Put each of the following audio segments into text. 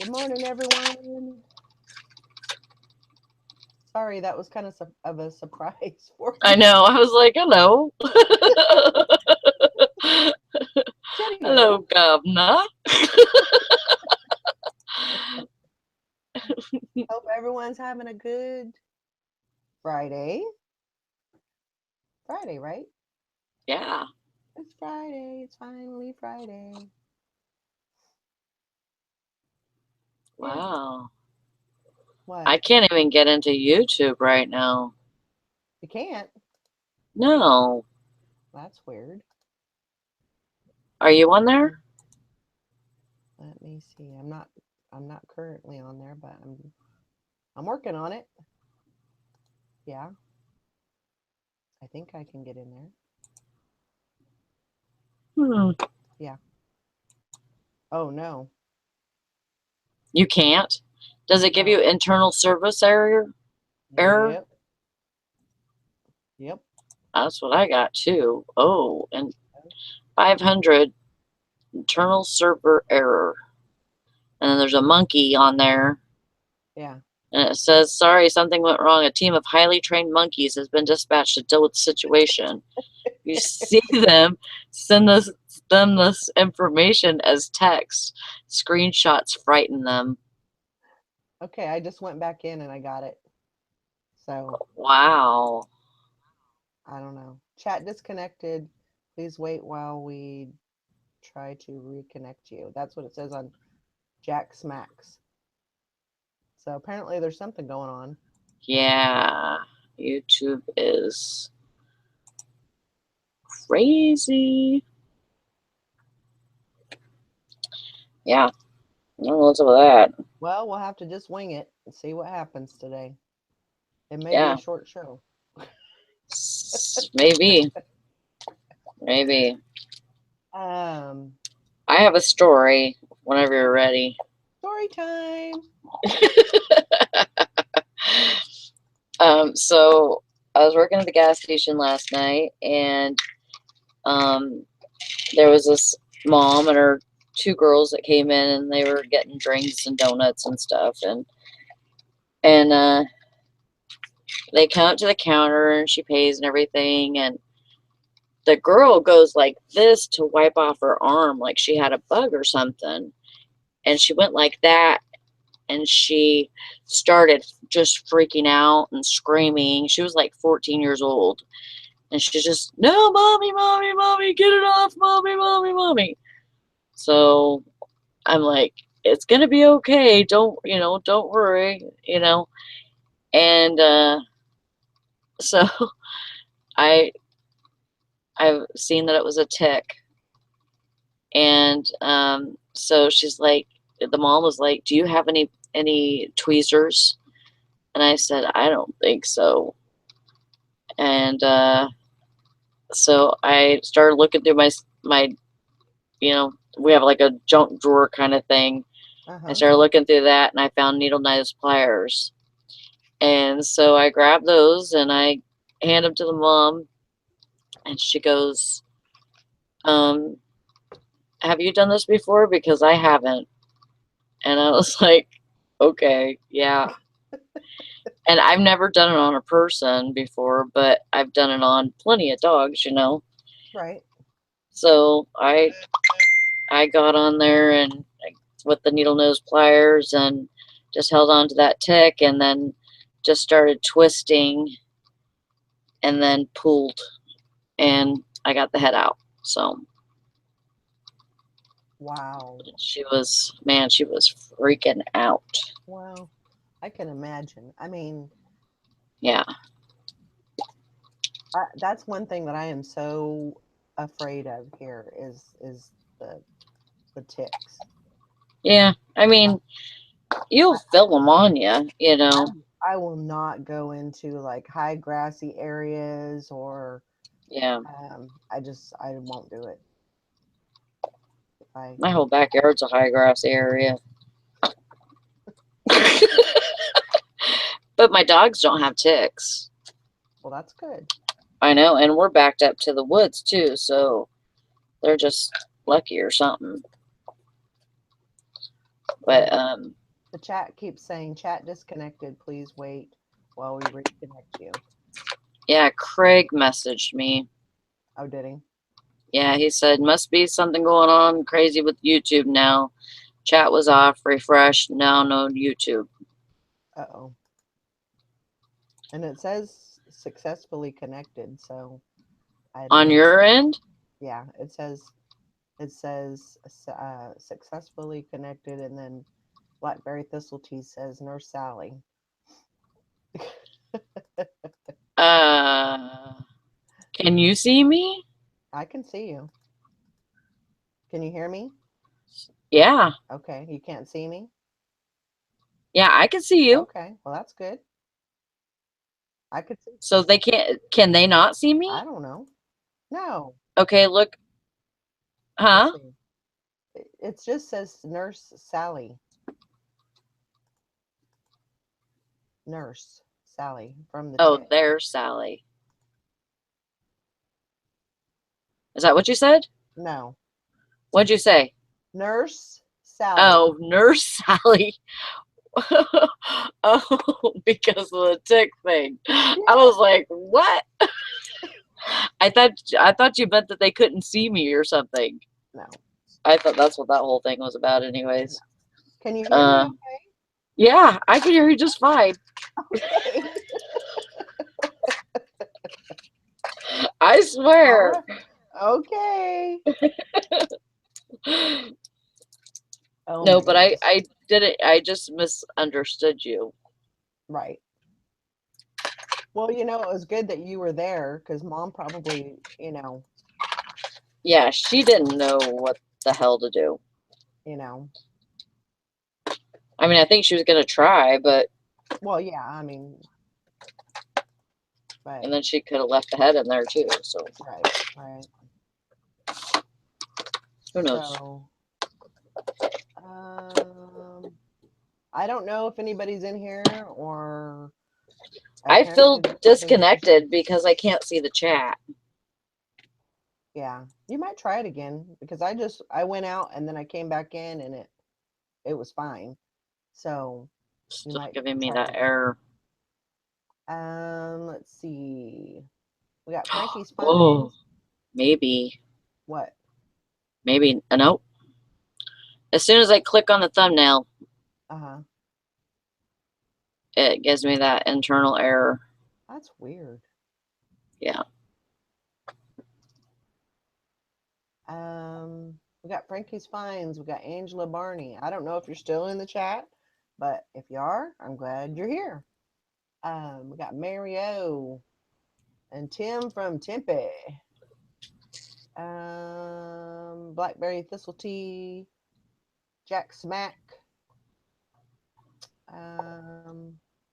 Good morning, everyone. Sorry, that was kind of a surprise for I you. know. I was like, hello. Anywho, Hello, governor. hope everyone's having a good Friday. Friday, right? Yeah. It's Friday. It's finally Friday. Yeah. Wow. What? I can't even get into YouTube right now. You can't? No. That's weird. Are you on there? Let me see. I'm not currently on there, but I'm working on it. Yeah. I think I can get in there. Hmm. Yeah. Oh no. You can't? Does it give you No. internal service error? Error? Yep. Yep. That's what I got too. Oh, and 500 internal server error. And then there's a monkey on there. Yeah. And it says, sorry, something went wrong. A team of highly trained monkeys has been dispatched to deal with the situation. You see them, send them this information as text. Screenshots frighten them. Okay, I just went back in and I got it. So Wow. I don't know. Chat disconnected. Please wait while we try to reconnect you. That's what it says on Jack Smacks. So apparently there's something going on. Yeah. YouTube is crazy. Yeah. I don't know what's up with that. Well, we'll have to just wing it and see what happens today. It may be a Yeah. short show. Maybe. Maybe. Um, I have a story whenever you're ready. Story time. So I was working at the gas station last night, and um, there was this mom and her two girls that came in, and they were getting drinks and donuts and stuff, and they come up to the counter, and she pays and everything, and the girl goes like this to wipe off her arm, like she had a bug or something, and she went like that, and she started just freaking out and screaming. She was like 14 years old. And she's just, no, mommy, mommy, mommy, get it off, mommy, mommy, mommy. So I'm like, it's gonna be okay. Don't worry. And so I I've seen that it was a tick, and so she's like, the mom was like, do you have any tweezers? And I said, I don't think so. And so I started looking through my, we have like a junk drawer kind of thing. Uh I huh. started looking through that, and I found needle nose pliers. And so I grabbed those and I hand them to the mom, and she goes, um, "Have you done this before? Because I haven't." And I was like, "Okay, yeah." And I've never done it on a person before, but I've done it on plenty of dogs. Right. So I got on there and with the needle nose pliers and just held on to that tick, and then just started twisting and then pulled, and I got the head out. So Wow. she was freaking out. Wow. I can imagine. I mean, Yeah. that's one thing that I am so afraid of here is the ticks. Yeah. I mean, you'll feel them on you, you I know. I will not go into like high grassy areas or Yeah. I won't do it. I My whole backyard's a high grass area. But my dogs don't have ticks. Well, that's good. I know, and we're backed up to the woods too, so they're just lucky or something. But The chat keeps saying chat disconnected. Please wait while we reconnect you. yeah, Craig messaged me. Oh, did he? Yeah, he said must be something going on crazy with YouTube now. Chat was off, refresh, now no YouTube. Uh-oh. And it says successfully connected, so I don't On know. your end? Yeah, it says successfully connected, and then Blackberry Thistle Tea says Nurse Sally. Uh, can you see me? I can see you. Can you hear me? Yeah. Okay, you can't see me? Yeah, I can see you. Okay, well, that's good. I could see. So they can they not see me? I don't know. No, Okay, look. let's Huh? see. It just says Nurse Sally. Nurse Sally from the Oh, chat. there's Sally. Is that what you said? No, What'd you say? Nurse Sally. Oh, Nurse Sally. Oh, because of the tick thing. I Yeah. was like, what? I thought you meant that they couldn't see me or something. No, I thought that's what that whole thing was about, no. anyways. Can you hear me Uh, yeah, I can hear you just fine. okay? I All swear. right. Okay. Oh No, my but I goodness. I didn't. I just misunderstood you. Right. Well, it was good that you were there because mom probably, Yeah, she didn't know what the hell to do. you know. I mean, I think she was gonna try, but Well, yeah, I mean, but and then she could have left the head in there too. So right, right. who knows? So, um, I don't know if anybody's in here or I apparently feel there's nothing to see. disconnected because I can't see the chat. Yeah, you might try it again because I went out and then I came back in and it was fine. So you Still might giving me try it that again. error. Let's see. We got Frankie's Oh, Finds. maybe, What? maybe. Nope. As soon as I click on the thumbnail, Uh-huh. it gives me that internal error. That's weird. Yeah. We got Frankie's Finds. We got Angela Barney. I don't know if you're still in the chat, but if you are, I'm glad you're here. We got Mario and Tim from Tempe. Blackberry Thistle Tea, Jack Smack.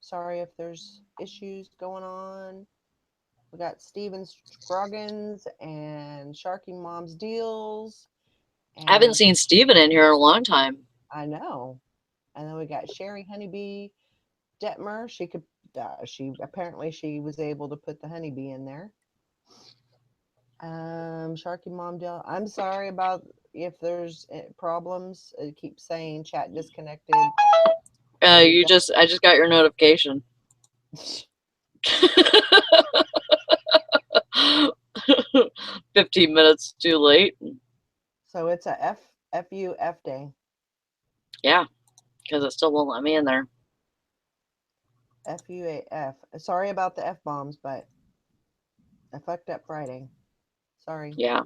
Sorry if there's issues going on. We got Steven Scroggins and Sharky Mom's Deals. I haven't And seen Steven in here in a long time. I know. And then we got Sherry Honeybee Detmer. She was able to put the honeybee in there. Sharky Mom Deal. I'm sorry about if there's problems. It keeps saying chat disconnected. So we I just got your notification. 15 minutes too late. so it's a FUF day. Yeah, because it still won't let me in there. FUAF. Sorry about the F bombs, but I fucked up Friday. Sorry. Yeah.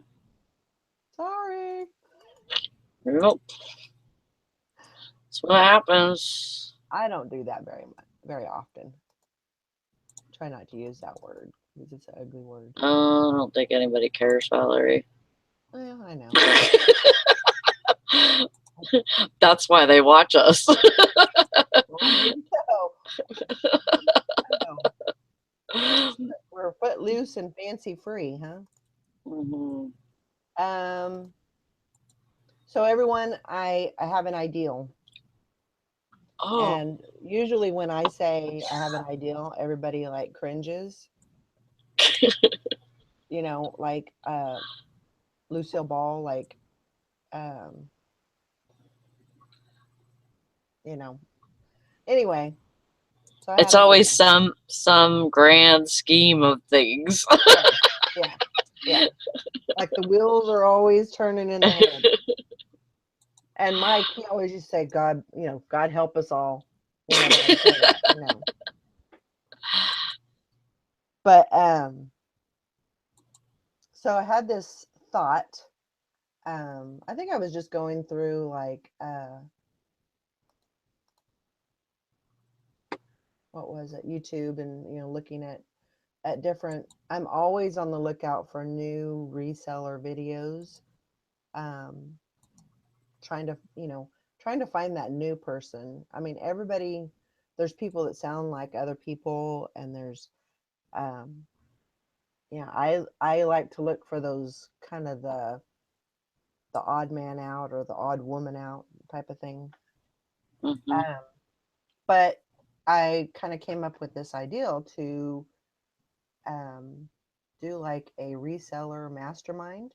Sorry. Nope. That's what happens. I don't do that very often. Try not to use that word because it's an ugly word. I don't think anybody cares, Valerie. Well, I know. That's why they watch us. Well, maybe so. We're footloose and fancy free, huh? Mhm. Um. So everyone, I have an ideal, Oh, and usually when I say I have an ideal, everybody like cringes. Like Lucille Ball, like um you know. Anyway, so I It's had an always email. some grand scheme of things. Yes. Yeah. Yeah. Like the wheels are always turning in the head. And Mike, he always used to say, God, God help us all whenever I'd say that. But so I had this thought. I think I was just going through like what was it, YouTube, and looking at different. I'm always on the lookout for new reseller videos. Um, trying to trying to find that new person. I mean, everybody. There's people that sound like other people, and there's um, yeah. I like to look for those kind of the odd man out or the odd woman out type of thing. Hmm. Um, but I kind of came up with this ideal to um, do like a reseller mastermind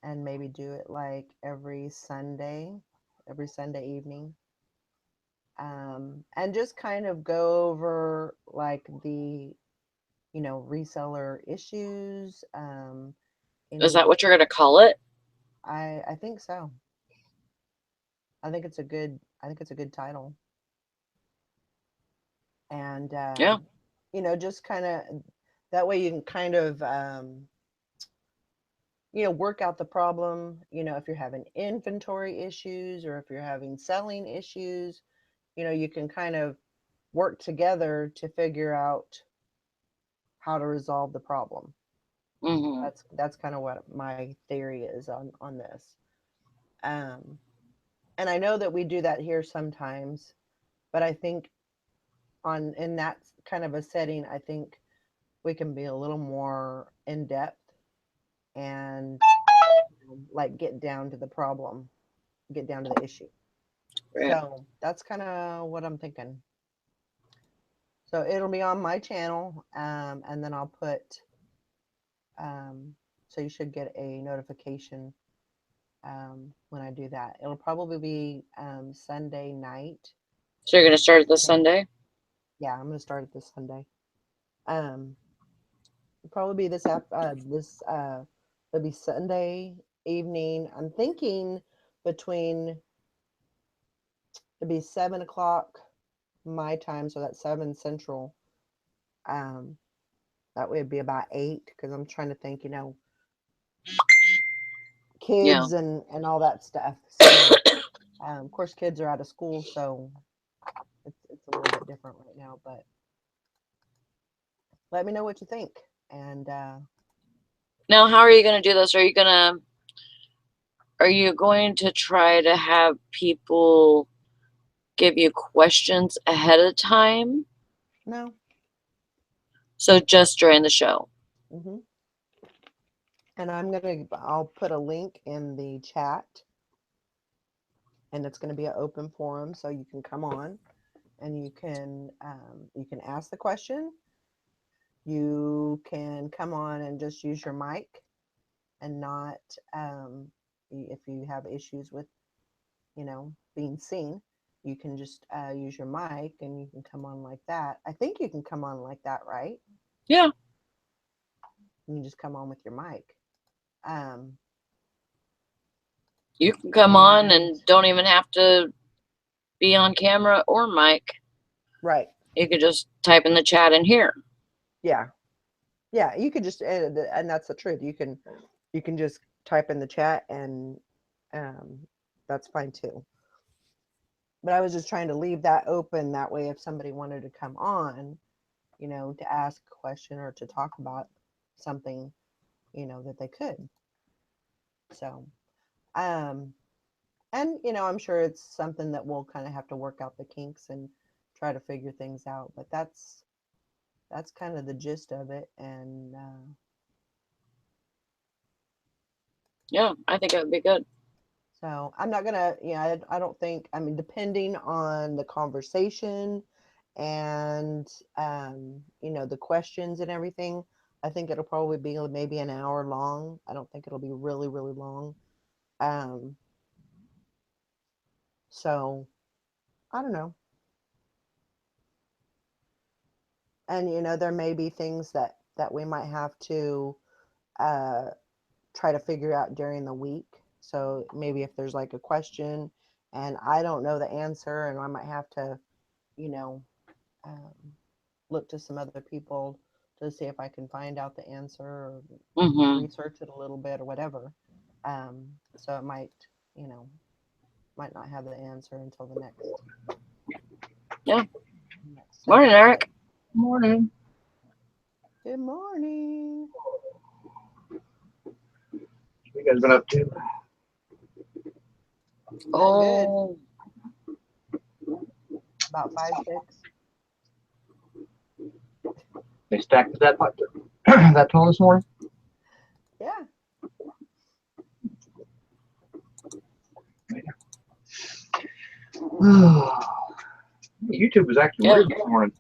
and maybe do it like every Sunday evening. And just kind of go over like the, reseller issues, Is any, that what you're going to call it? I think so. I think it's a good title. And, Yeah. just kind of, that way you can kind of, work out the problem, if you're having inventory issues or if you're having selling issues, you can kind of work together to figure out how to resolve the problem. Hmm. That's kind of what my theory is on this. Um, and I know that we do that here sometimes, but I think on in that kind of a setting, I think we can be a little more in depth and like get down to the problem, get down to the issue. Right. So that's kind of what I'm thinking. So it'll be on my channel, and then I'll put. So you should get a notification when I do that. It'll probably be Sunday night. So you're going to start this So Sunday? yeah, I'm gonna start it this Sunday. Um, it'll probably be this it'll be Sunday evening. I'm thinking between it'll be 7 o'clock my time, so that's 7 Central. Um, that would be about 8 because I'm trying to think, Yeah. kids and all that stuff. So of course, kids are out of school, so it's a little bit different right now. But let me know what you think. And Now, how are you going to do this? Are you going to try to have people give you questions ahead of time? no, So just during the show. hmm and I'll put a link in the chat, and it's gonna be an open forum, so you can come on and you can ask the question. You can come on and just use your mic and not if you have issues with being seen. You can just use your mic and you can come on like that. I think you can come on like that, right? Yeah. You can just come on with your mic. Um, You can come on and and don't even have to be on camera or mic. right, You could just type in the chat in here. yeah, yeah. You could just and that's the truth. You can just type in the chat and um, that's fine too. But I was just trying to leave that open that way if somebody wanted to come on, to ask a question or to talk about something, that they could. So, um, and I'm sure it's something that we'll kind of have to work out the kinks and try to figure things out. But that's kind of the gist of it. And Yeah, I think it would be good. so I'm not gonna, I don't think. I mean, depending on the conversation and the questions and everything, I think it'll probably be maybe an hour long. I don't think it'll be really really long. Um, So I don't know. And there may be things that we might have to uh, try to figure out during the week. So maybe if there's like a question and I don't know the answer, and I might have to, you know, um, look to some other people to see if I can find out the answer or Mm-hmm. research it a little bit or whatever. So it might not have the answer until the Yeah. next Morning, session. But Eric. Morning. good morning. What you guys been up to? Been good. Oh, About 5, 6. They stacked that that tall this morning? Yeah. YouTube was acting yeah. weird this morning.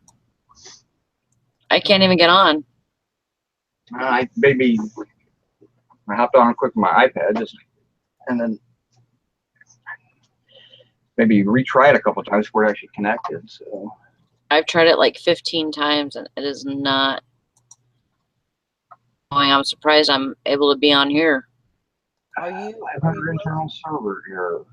I can't even get on. I hopped on quick with my iPad and then maybe retry it a couple of times before it actually connected. So I've tried it like 15 times and it is not going. I'm surprised I'm able to be on here. Are you 500 close? internal server error.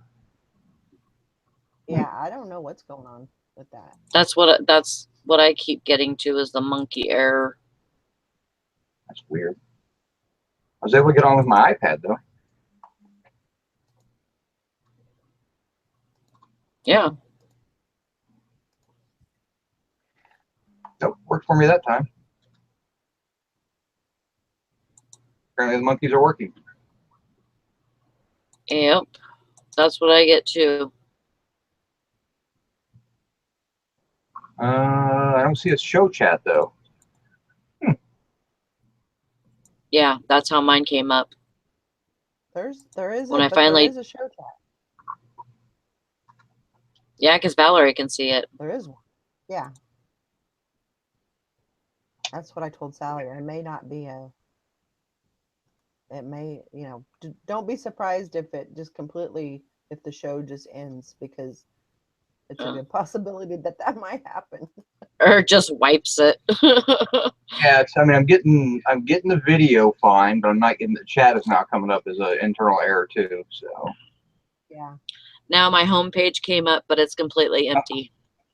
Yeah, I don't know what's going on with that. That's what I keep getting to is the monkey error. That's weird. I was able to get on with my iPad though. Yeah. Nope, worked for me that time. Apparently the monkeys are working. Yep. That's what I get too. I don't see a show chat though. Yeah, that's how mine came up. There is When I there finally, is a show chat. yeah, because Valerie can see it. There is one. Yeah. That's what I told Sally. It may not be it may, don't be surprised if it just completely, if the show just ends, because it's a good possibility that might happen. Or just wipes it. Yeah, I'm getting the video fine, but I'm not getting the chat is not coming up as an internal error too. So Yeah. Now my homepage came up, but it's completely empty.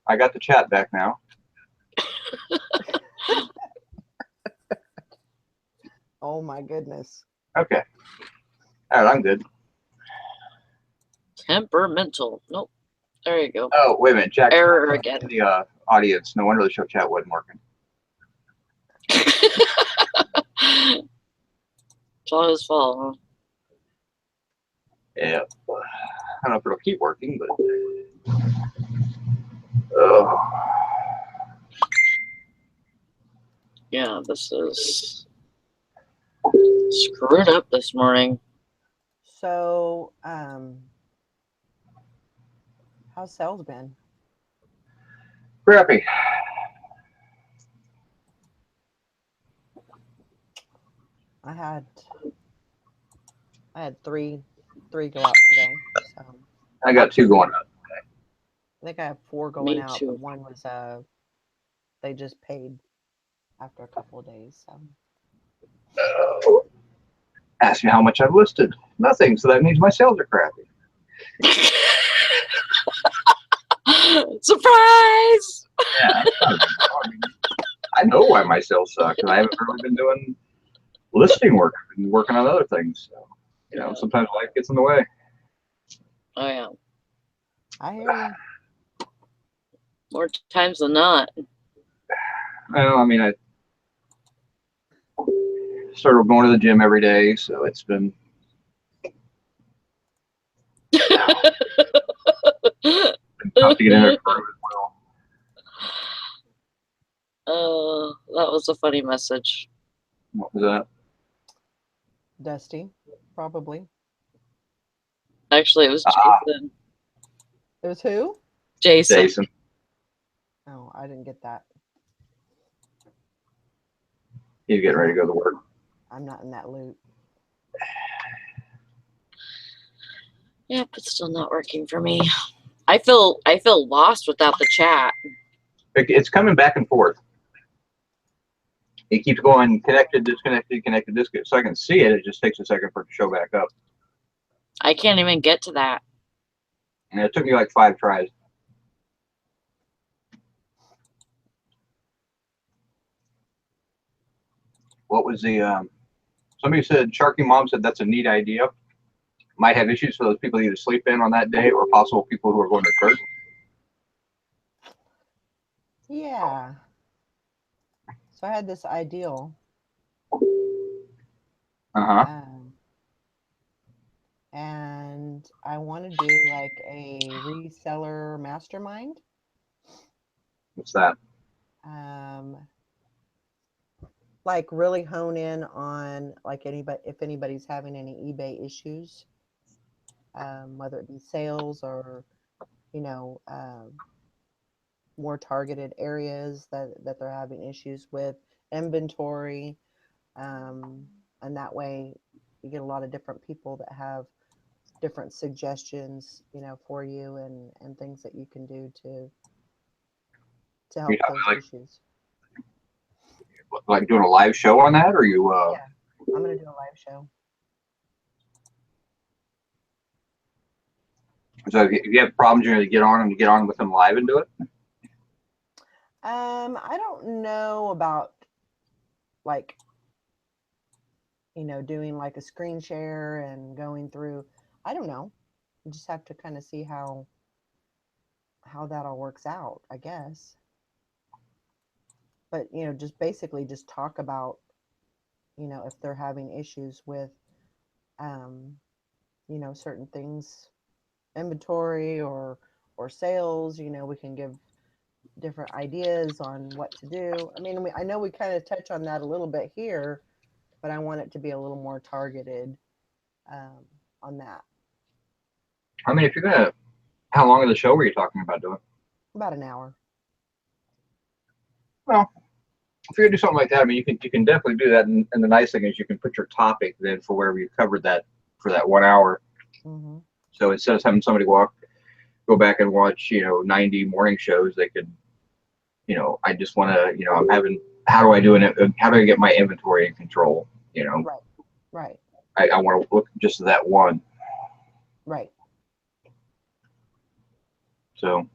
I got the chat back now. Oh my goodness. Okay. All right, I'm good. Temperamental. Nope. There you go. Oh, wait a minute. Jack. Error again. In the audience. No wonder the show chat wasn't working. It's all his fault. Yeah. I don't know if it'll keep working, but. Oh. Yeah, this is screwed up this morning. So, how's sales been? Crappy. I had three go out today. So I got two going up. I think I have 4 going Me out, too. but one was they just paid after a couple of days. So Ask me how much I've listed. Nothing. So that means my sales are crappy. Surprise! Yeah. I know why my sales suck because I haven't really been doing listing work. I've been working on other things. So, sometimes life gets in the way. Oh yeah. I hear you. More times than not. Well, I started going to the gym every day, so it's been tough to get in there as well. Oh, that was a funny message. What was that? Dusty, probably. Actually, it was Jason. It was who? Jason. Oh, I didn't get that. He's getting ready to go to work. I'm not in that loop. Yep, it's still not working for me. I feel lost without the chat. It's coming back and forth. It keeps going connected, disconnected, connected, disconnected. So I can see it. It just takes a second for it to show back up. I can't even get to that. And it took me like 5 tries. What was the somebody said, Sharky Mom said that's a neat idea. Might have issues for those people either sleep in on that day or possible people who are going to church. Yeah. So I had this ideal. Um, and I want to do like a reseller mastermind. What's that? Like really hone in on like anybody, if anybody's having any eBay issues, whether it be sales or, you know, more targeted areas that they're having issues with, inventory, and that way you get a lot of different people that have different suggestions, you know, for you and things that you can do to help those issues. Like doing a live show on that, or you? Yeah, I'm gonna do a live show. So if you have problems, you're gonna get on with them live and do it. I don't know about like, you know, doing like a screen share and going through. I don't know. You just have to kind of see how that all works out, I guess. But you know, just basically just talk about, you know, if they're having issues with, um, you know, certain things, inventory or sales. You know, we can give different ideas on what to do. I mean, I know we kind of touch on that a little bit here, but I want it to be a little more targeted on that. I mean, if you're gonna, how long of the show were you talking about doing? About an hour. Well, if you're gonna do something like that, I mean, you can definitely do that. And the nice thing is you can put your topic then for wherever you covered that for that 1 hour. Mm-hmm. So instead of having somebody go back and watch, you know, 90 morning shows, they could, you know, I just want to, you know, how do I do it? How do I get my inventory in control? You know, Right. I want to look just at that one. Right. So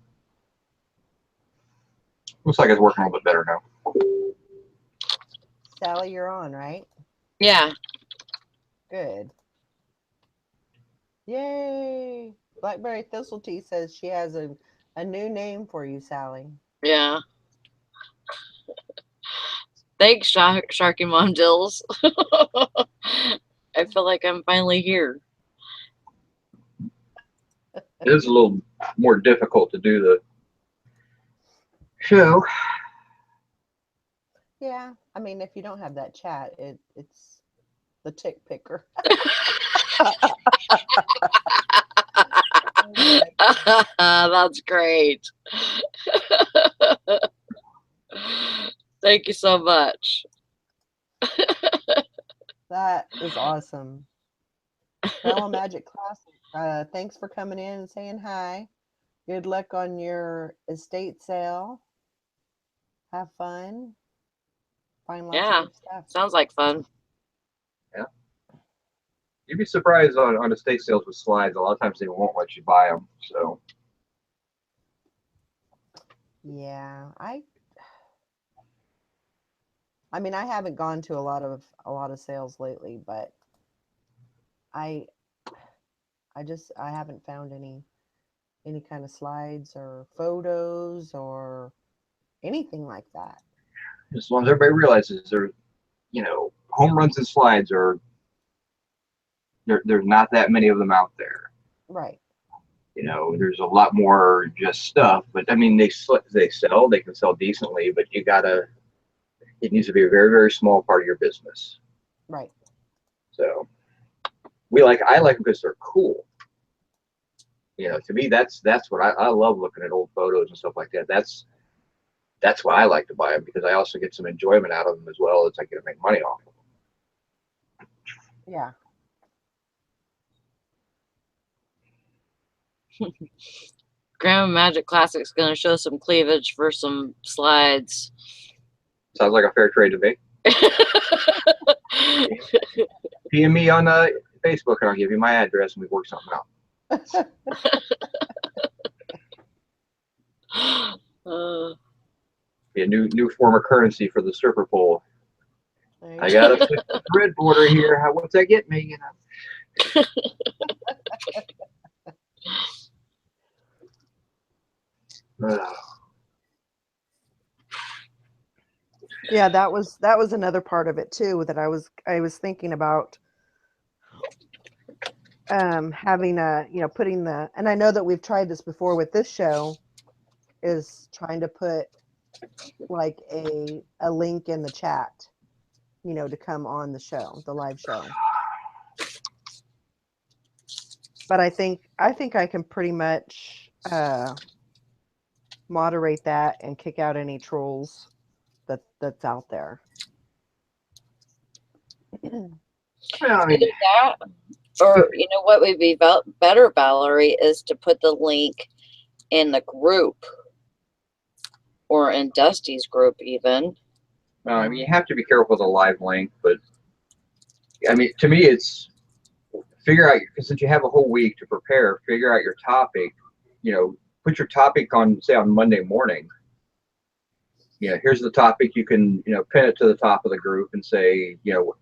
looks like it's working a little bit better now. Sally, you're on, right? Yeah. Good. Yay! Blackberry Thistle Tea says she has a new name for you, Sally. Yeah. Thanks, Sharky Mom Dills. I feel like I'm finally here. It is a little more difficult to do the show. Yeah, I mean, if you don't have that chat, it's the tick picker. That's great. Thank you so much. That is awesome. Travel Magic Classic. Thanks for coming in and saying hi. Good luck on your estate sale. Have fun. Find lots of Yeah. good stuff. Sounds like fun. Yeah. You'd be surprised on estate sales with slides. A lot of times they won't let you buy them. So Yeah, I mean, I haven't gone to a lot of sales lately, but I I haven't found any kind of slides or photos or anything like that. as long as everybody realizes there, you know, home runs and slides are there's not that many of them out there. Right. You know, there's a lot more just stuff, but I mean, they can sell decently, but it needs to be a very, very small part of your business. Right. So I like them because they're cool. You know, to me, that's what I love looking at old photos and stuff like that. That's why I like to buy them, because I also get some enjoyment out of them as well as I get to make money off of them. Yeah. Grandma Magic Classic's going to show some cleavage for some slides. Sounds like a fair trade to me. PM me on Facebook and I'll give you my address and we work something out. Be a new form of currency for the stripper pole. I got a grid border here. What's that get me? You know. Yeah, that was another part of it too that I was thinking about, having a, putting the, and I know that we've tried this before with this show, is trying to put like a link in the chat, to come on the show, the live show. But I think I can pretty much moderate that and kick out any trolls that's out there. Either that, or what would be better, Valerie, is to put the link in the group or in Dusty's group even. No, I mean, you have to be careful with a live link, but I mean, to me, it's figure out, since you have a whole week to prepare, figure out your topic, put your topic on, say, on Monday morning. Here's the topic. You can, pin it to the top of the group and say,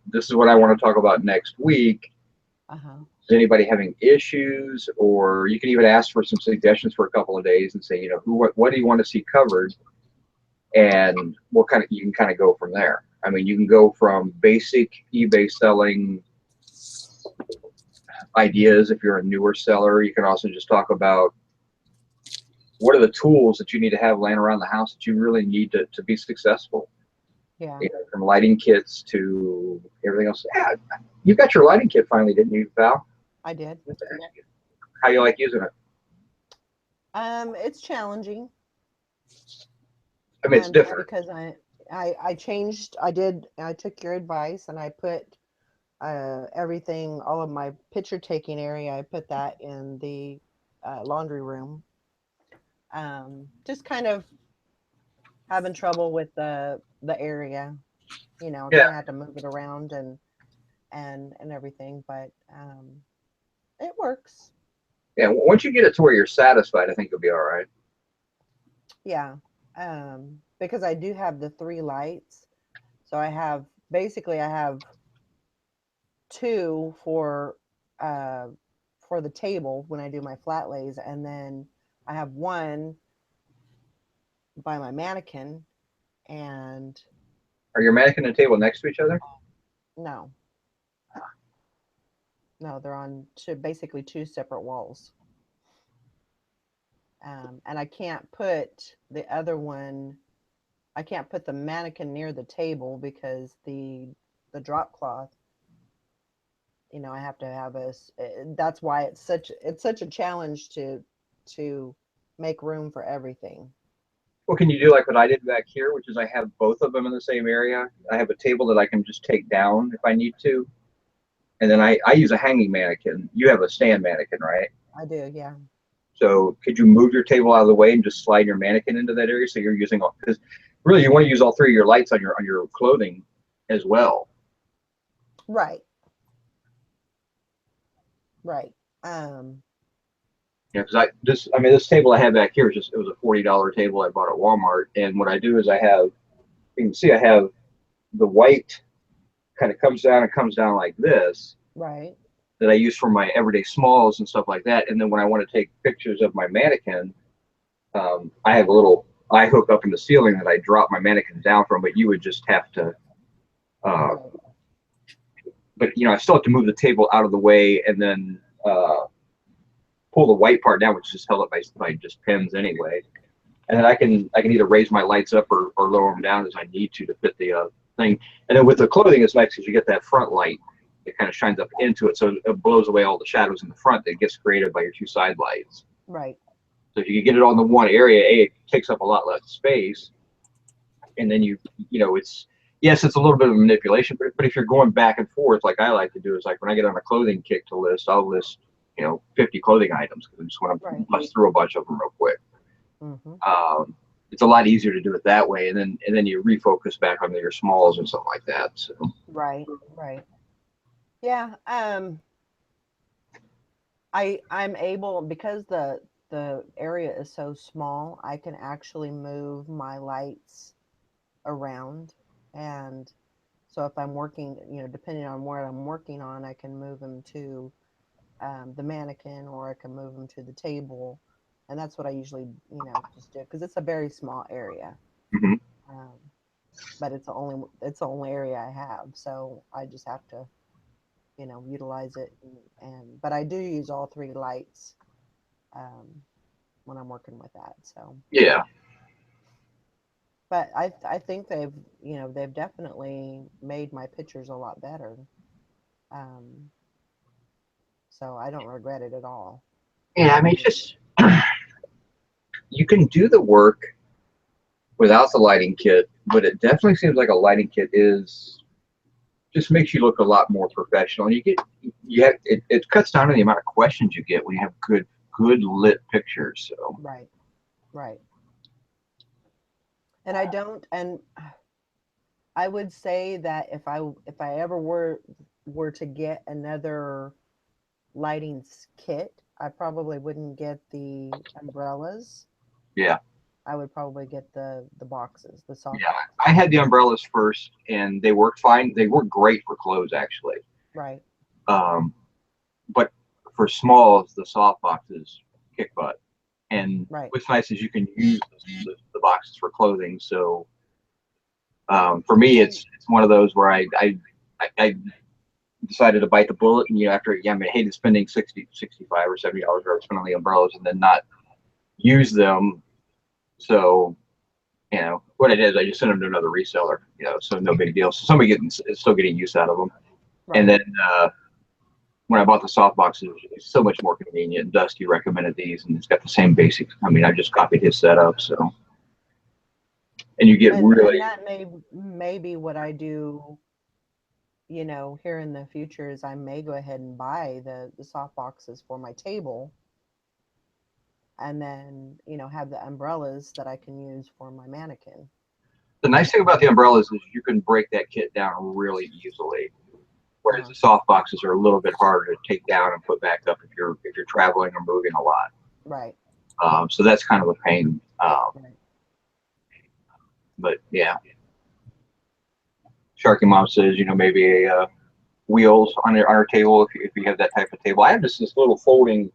this is what I want to talk about next week. Is anybody having issues? Or you can even ask for some suggestions for a couple of days and say, what do you want to see covered? And you can kind of go from there. I mean, you can go from basic eBay selling ideas if you're a newer seller. You can also just talk about what are the tools that you need to have laying around the house that you really need to be successful. Yeah. From lighting kits to everything else. Yeah, you got your lighting kit finally, didn't you, Val? I did. How you like using it? It's challenging. I mean, it's different because I changed. I took your advice and I put everything, all of my picture taking area, I put that in the laundry room. Just kind of having trouble with the area, Yeah. I had to move it around and everything, but it works. Yeah, once you get it to where you're satisfied, I think you'll be all right. Yeah. Because I do have the 3 lights, so I have 2 for the table when I do my flat lays, and then I have 1 by my mannequin. And are your mannequin and table next to each other? No, they're on basically 2 separate walls. And I can't put the other one. I can't put the mannequin near the table because the drop cloth. I have to have that's why it's such a challenge to make room for everything. Well, can you do like what I did back here, which is I have both of them in the same area. I have a table that I can just take down if I need to. And then I use a hanging mannequin. You have a stand mannequin, right? I do, yeah. So could you move your table out of the way and just slide your mannequin into that area? So you're using all, because really you want to use all 3 of your lights on your clothing as well. Right. Right. Yeah, because this table I have back here it was a $40 table I bought at Walmart, and what I do is you can see I have the white kind of comes down like this. Right. That I use for my everyday smalls and stuff like that, and then when I want to take pictures of my mannequin, I have a little eye hook up in the ceiling that I drop my mannequin down from, but you would just have to. But I still have to move the table out of the way and then pull the white part down, which is just held up by just pins anyway. And then I can either raise my lights up or lower them down as I need to fit the thing. And then with the clothing, it's nice because you get that front light. It kind of shines up into it, so it blows away all the shadows in the front that gets created by your 2 side lights. Right. So if you can get it all in the one area, it takes up a lot less space. And then it's a little bit of manipulation, but if you're going back and forth, like I like to do, is like when I get on a clothing kick to list, I'll list 50 clothing items because I just want to Right. bust through a bunch of them real quick. Mm-hmm. It's a lot easier to do it that way, and then you refocus back on your smalls and something like that. So Right. Right. Yeah. I'm able, because the area is so small, I can actually move my lights around. And so if I'm working, depending on what I'm working on, I can move them to the mannequin, or I can move them to the table. And that's what I usually, just do, because it's a very small area. mhm. Um, but it's the only area I have, so I just have to, utilize it. But I do use all three lights um, when I'm working with that. So, Yeah. but I think they've definitely made my pictures a lot better. Um, so I don't regret it at all. Yeah, I mean, it's just you can do the work without the lighting kit, but it definitely seems like a lighting kit is just makes you look a lot more professional. And it cuts down on the amount of questions you get when you have good lit pictures. So Right, right. And I don't, and I would say that if I ever were to get another lighting kit, I probably wouldn't get the umbrellas. yeah, I would probably get the boxes, the soft yeah. boxes. I had the umbrellas first, and they worked fine. They work great for clothes, actually. Right, Um, but for smalls, the soft boxes kick butt. And right. what's nice is you can use the boxes for clothing. So for me, And it's one of those where I decided to bite the bullet, and after I hated spending 65 or $70 or spend on the umbrellas and then not use them. So what it is, I just sent them to another reseller. So no big deal. So somebody is still getting use out of them. And right. then when I bought the soft boxes, it's so much more convenient. Dusty recommended these, and it's got the same basics. I mean, I just copied his setup. So, and you get And really, that may be what I do, here in the future, is I may go ahead and buy the soft boxes for my table, and then, have the umbrellas that I can use for my mannequin. the nice thing about the umbrellas is you can break that kit down really easily. Whereas Uh-huh. the soft boxes are a little bit harder to take down and put back up if you're traveling or moving a lot. Right, So that's kind of a pain. right. But yeah, Sharky Mom says, maybe a wheels on our table if you have that type of table. I have this little folding,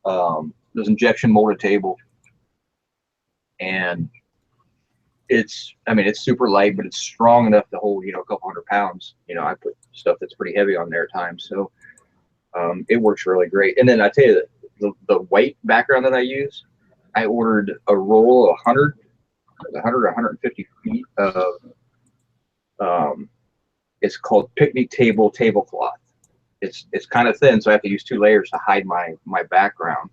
this injection molded table, and it's super light, but it's strong enough to hold, a couple 100 pounds. I put stuff that's pretty heavy on there at times, so it works really great. And then I tell you that the white background that I use, I ordered a roll of 150 feet of, um, it's called picnic table tablecloth. It's kind of thin, so I have to use 2 layers to hide my background.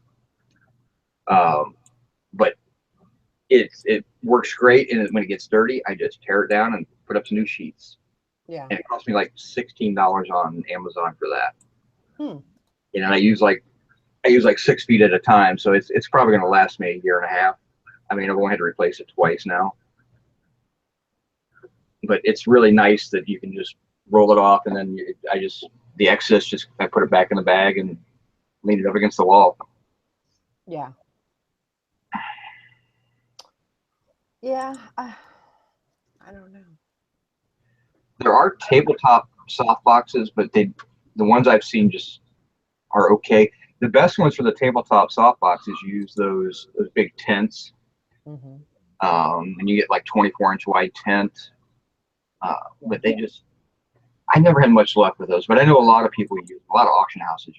Um, but it works great, and when it gets dirty, I just tear it down and put up some new sheets. Yeah. And it cost me like $16 on Amazon for that. Hmm. And I use like 6 feet at a time, so it's probably going to last me a year and a half. I mean, I've only had to replace it twice now, but it's really nice that you can just roll it off, and then the excess, just I put it back in the bag and lean it up against the wall. Yeah. Yeah. I don't know. There are tabletop soft boxes, but the ones I've seen just are okay. The best ones for the tabletop soft boxes use those big tents, Hmm. and you get like 24-inch wide tent. Yeah. But I never had much luck with those. But I know a lot of people a lot of auction houses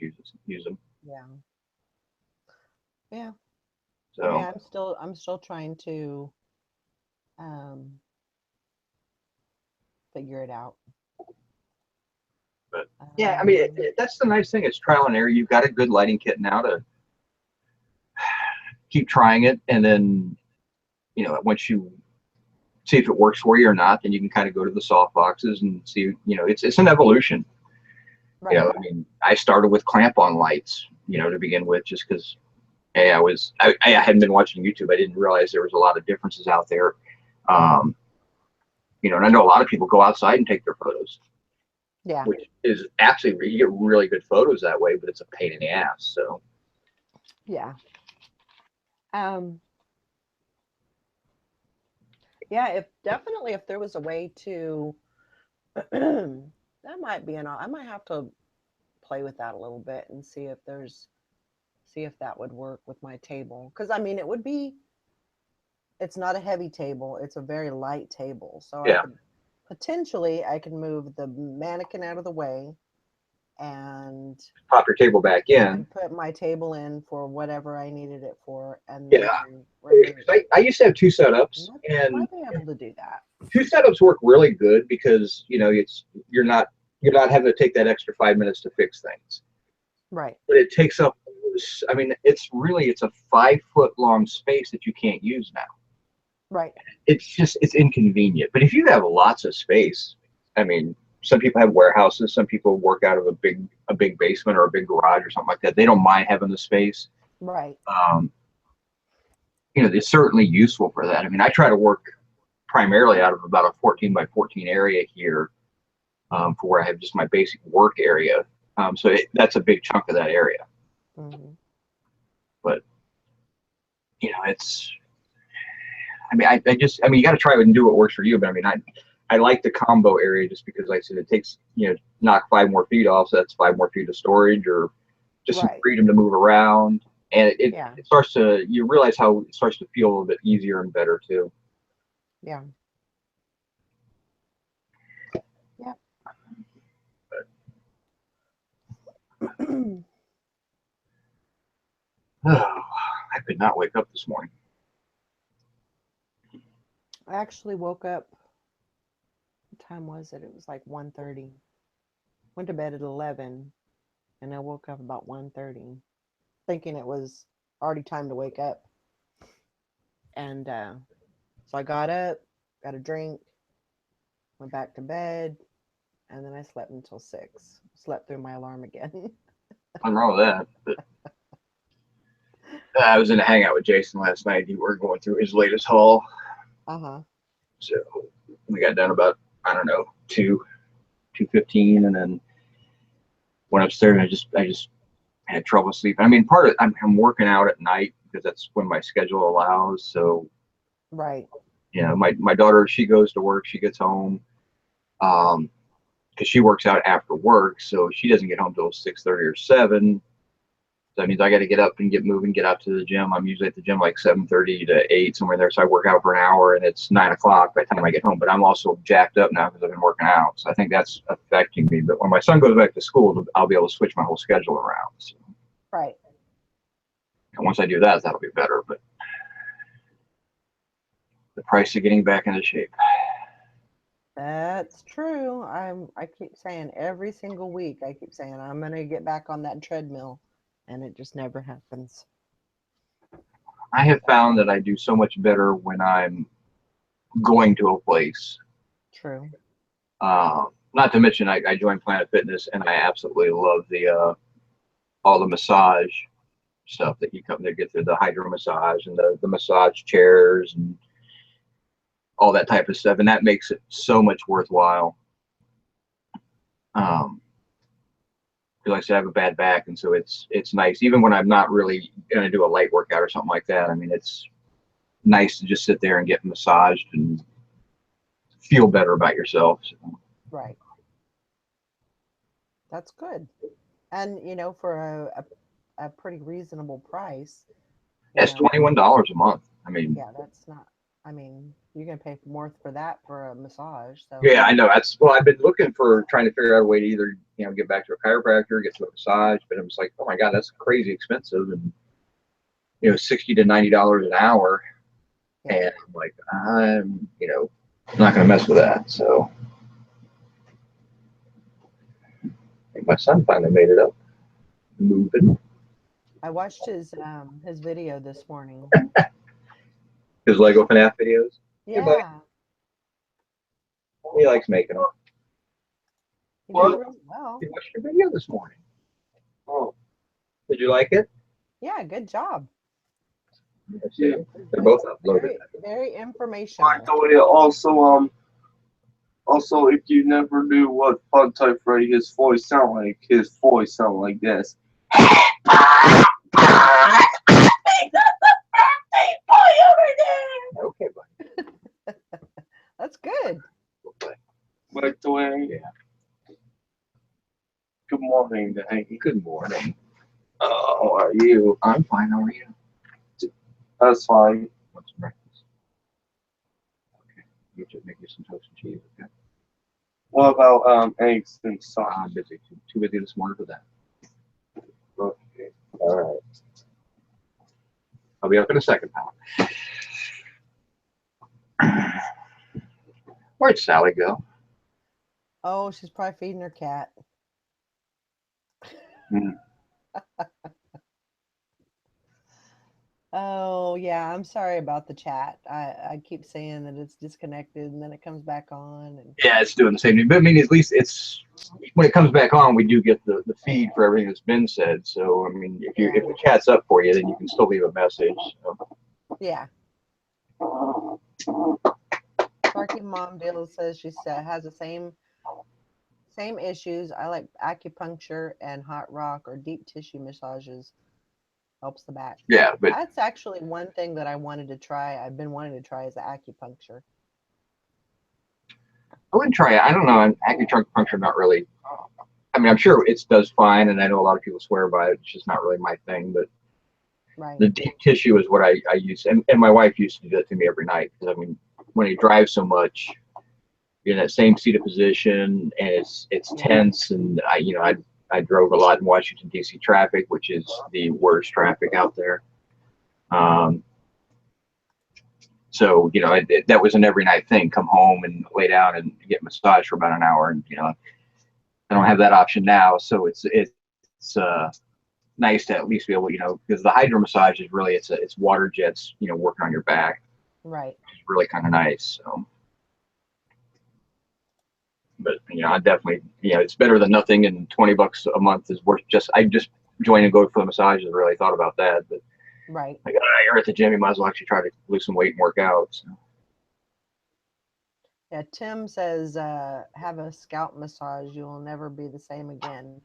use them. Yeah. Yeah. I mean, So, I'm still trying to um figure it out. but yeah, I mean, Um, that's the nice thing. It's trial and error. You've got a good lighting kit now to keep trying it, and then once you see if it works for you or not, then you can kind of go to the soft boxes and see. It's an evolution. right. I mean, I started with clamp-on lights, you know, to begin with, just because hey, I hadn't been watching YouTube. I didn't realize there was a lot of differences out there. Um, you know, and I know a lot of people go outside and take their photos, Yeah. which is actually you get really good photos that way, but it's a pain in the ass. So Yeah. Um, yeah, if there was a way to that might be I might have to play with that a little bit and see if that would work with my table. Because I mean, it's not a heavy table, it's a very light table. So yeah, I could move the mannequin out of the way and pop your table back in. put my table in for whatever I needed it for, and Yeah, then remove it. I used to have two setups, and Might be able to do that. two setups work really good because you know you're not having to take that extra 5 minutes to fix things. Right. But it takes up. I mean, it's a 5 foot long space that you can't use now. Right. It's inconvenient. But if you have lots of space, I mean, some people have warehouses, some people work out of a big basement or a big garage or something like that. They don't mind having the space. Right. You know, it's certainly useful for that. I mean, I try to work primarily out of about a 14 by 14 area here, for where I have just my basic work area. That's a big chunk of that area. Mm-hmm. But you know, I mean, I mean, you got to try it and do what works for you. But I mean, I like the combo area just because, like I said, it takes, you know, knock 5 more feet off. So that's 5 more feet of storage or just some Right. freedom to move around. And Yeah. it starts to, you realize how it starts to feel a little bit easier and better too. Yeah. Yeah. Oh, I could not wake up this morning. I actually woke up. What time was it? It was like 1:30. Went to bed at 11, and I woke up about 1:30, thinking it was already time to wake up. And so I got up, got a drink, went back to bed, and then I slept until 6. Slept through my alarm again. Nothing wrong with that. But I was in a hangout with Jason last night. We were going through his latest haul. Uh-huh. So we got done about, I don't know, 2:15, and then went upstairs, and I just had trouble sleeping. I mean, part of I'm working out at night because that's when my schedule allows. So, Right. you know, my daughter, she goes to work, she gets home, because she works out after work, so she doesn't get home till 6:30 or 7. So that means I got to get up and get moving, get out to the gym. I'm usually at the gym like 7:30 to 8, somewhere there. So I work out for an hour, and it's 9 o'clock by the time I get home. But I'm also jacked up now because I've been working out. So I think that's affecting me. But when my son goes back to school, I'll be able to switch my whole schedule around. So, Right. and once I do that, that'll be better. But the price of getting back into shape. That's true. I keep saying every single week, I keep saying I'm gonna get back on that treadmill, and it just never happens. I have found that I do so much better when I'm going to a place. True. Not to mention, I joined Planet Fitness, and I absolutely love the all the massage stuff that you come to get through, the hydro massage and the massage chairs and all that type of stuff, and that makes it so much worthwhile. Um, because like I said, I have a bad back, and so it's nice, even when I'm not really going to do a light workout or something like that. I mean, it's nice to just sit there and get massaged and feel better about yourself. So, Right. That's good. And for a pretty reasonable price, you that's know, $21 a month. I mean, yeah, that's not. I mean, you're gonna pay more for that for a massage. So yeah, I know. That's well, I've been looking for trying to figure out a way to either get back to a chiropractor, get to a massage, but I'm just like, oh my god, that's crazy expensive, and $60 to $90 an hour, yeah, and I'm like, I'm not gonna mess with that. So I think my son finally made it up, moving. I watched his video this morning. His Lego FNAF videos. Hey, buddy, Yeah, he likes making them. he did What? really well. He watched your video this morning. Oh, Did you like it? Yeah, good job. Let's see. They're both uploaded. Very By informational. the way, also, if you never knew what Fun Type Freddy his voice sound like this. Okay, buddy. That's good. Okay. By the way, Yeah. good morning, Hank. Good morning. How are you? I'm fine. How are you? That's fine. What's breakfast? Okay. You should make you some toast and cheese. Okay. What about eggs and sauce? I'm busy. Too busy this morning for that. Okay. All right. I'll be up in a second, pal. Where'd Sally go? Oh, she's probably feeding her cat. Hmm. Oh, yeah, I'm sorry about the chat. I keep saying that it's disconnected and then it comes back on. And Yeah, it's doing the same thing. But I mean, at least it's when it comes back on, we do get the feed for everything that's been said. So I mean, if the chat's up for you, then you can still leave a message. So. yeah. Sparky Mom Deal says she has the same issues. I like acupuncture and hot rock or deep tissue massages. Helps the back. Yeah, but That's actually one thing that I wanted to try. I've been wanting to try is the acupuncture. I wouldn't try it. I don't know. Acupuncture, not really. I mean, I'm sure it does fine, and I know a lot of people swear by it. It's just not really my thing. But Right. the deep tissue is what I use, and my wife used to do that to me every night. Because I mean, when you drive so much, you're in that same seated position, and it's tense. And I drove a lot in Washington D.C. traffic, which is the worst traffic out there. So that was an every night thing. Come home and lay down and get massaged for about an hour, and I don't have that option now. So it's nice to at least be able, because the hydro massage is really it's water jets, working on your back. Right. Which is really kind of nice. So, but I definitely, it's better than nothing, and $20 a month is worth. I just joined and go for the massages. I really thought about that, but. Right. Like, you're at the gym, you might as well actually try to lose some weight and work out. So. Yeah, Tim says have a scalp massage. You will never be the same again.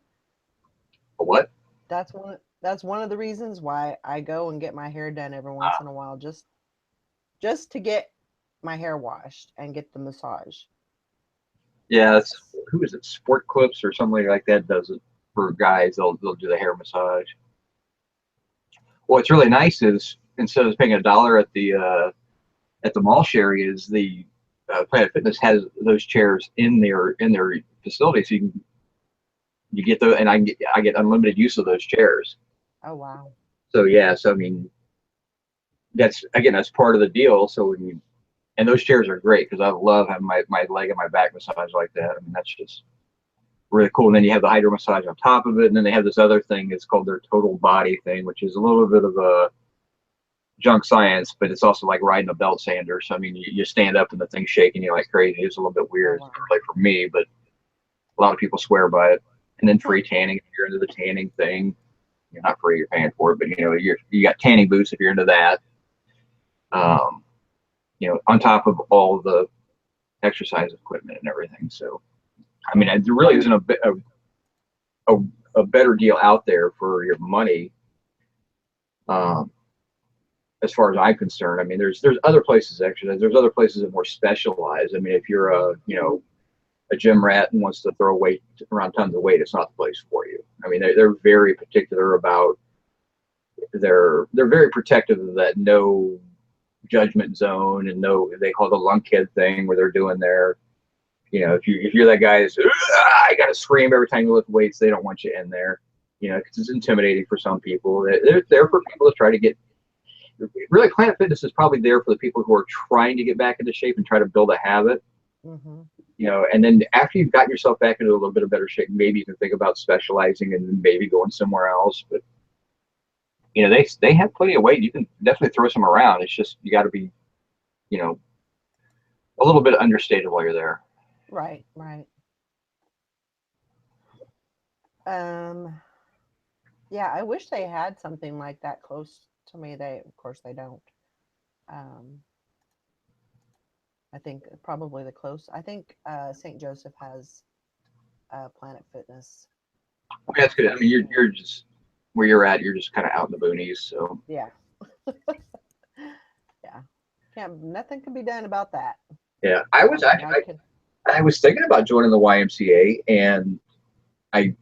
A what? That's one of the reasons why I go and get my hair done every once in a while, just to get my hair washed and get the massage. Yeah, who is it? Sport Clips or somebody like that does it for guys. They'll do the hair massage. What's really nice is instead of paying $1 at the mall Sherry, is the Planet Fitness has those chairs in their facility, so you get those, and I get unlimited use of those chairs. Oh wow! So yeah, so I mean, that's part of the deal. So and those chairs are great because I love having my leg and my back massage like that. I mean, that's just really cool. And then you have the hydro massage on top of it, and then they have this other thing. It's called their total body thing, which is a little bit of a junk science, but it's also like riding a belt sander. So I mean, you stand up and the thing's shaking you like crazy. It's a little bit weird, Oh, wow. like for me, but a lot of people swear by it. And then free tanning if you're into the tanning thing. You're not free, you're paying for it, but you got tanning boots if you're into that. On top of all the exercise equipment and everything. So I mean, there really isn't a better deal out there for your money. As far as I'm concerned, I mean, there's other places actually. There's other places that are more specialized. I mean, if you're a gym rat and wants to throw weight around tons of weight, it's not the place for you. I mean, they're very particular about. They're very protective of that no judgment zone, and they call it the lunkhead thing where they're doing their. If you're that guy that's I gotta scream every time you lift weights, they don't want you in there. Because it's intimidating for some people. They're there for people to try to get. Really, Planet Fitness is probably there for the people who are trying to get back into shape and try to build a habit. Mm-hmm. And then after you've gotten yourself back into a little bit of better shape, maybe you can think about specializing and maybe going somewhere else. But they have plenty of weight. You can definitely throw some around. It's just you got to be, a little bit understated while you're there. Right. Yeah, I wish they had something like that close to me. Of course, they don't. Um, I think probably the close. I think St. Joseph has Planet Fitness. I mean, that's good. I mean, you're just where you're at. You're just kind of out in the boonies. So Yeah, yeah. Can't nothing can be done about that. yeah, I mean, I could. I was thinking about joining the YMCA, and I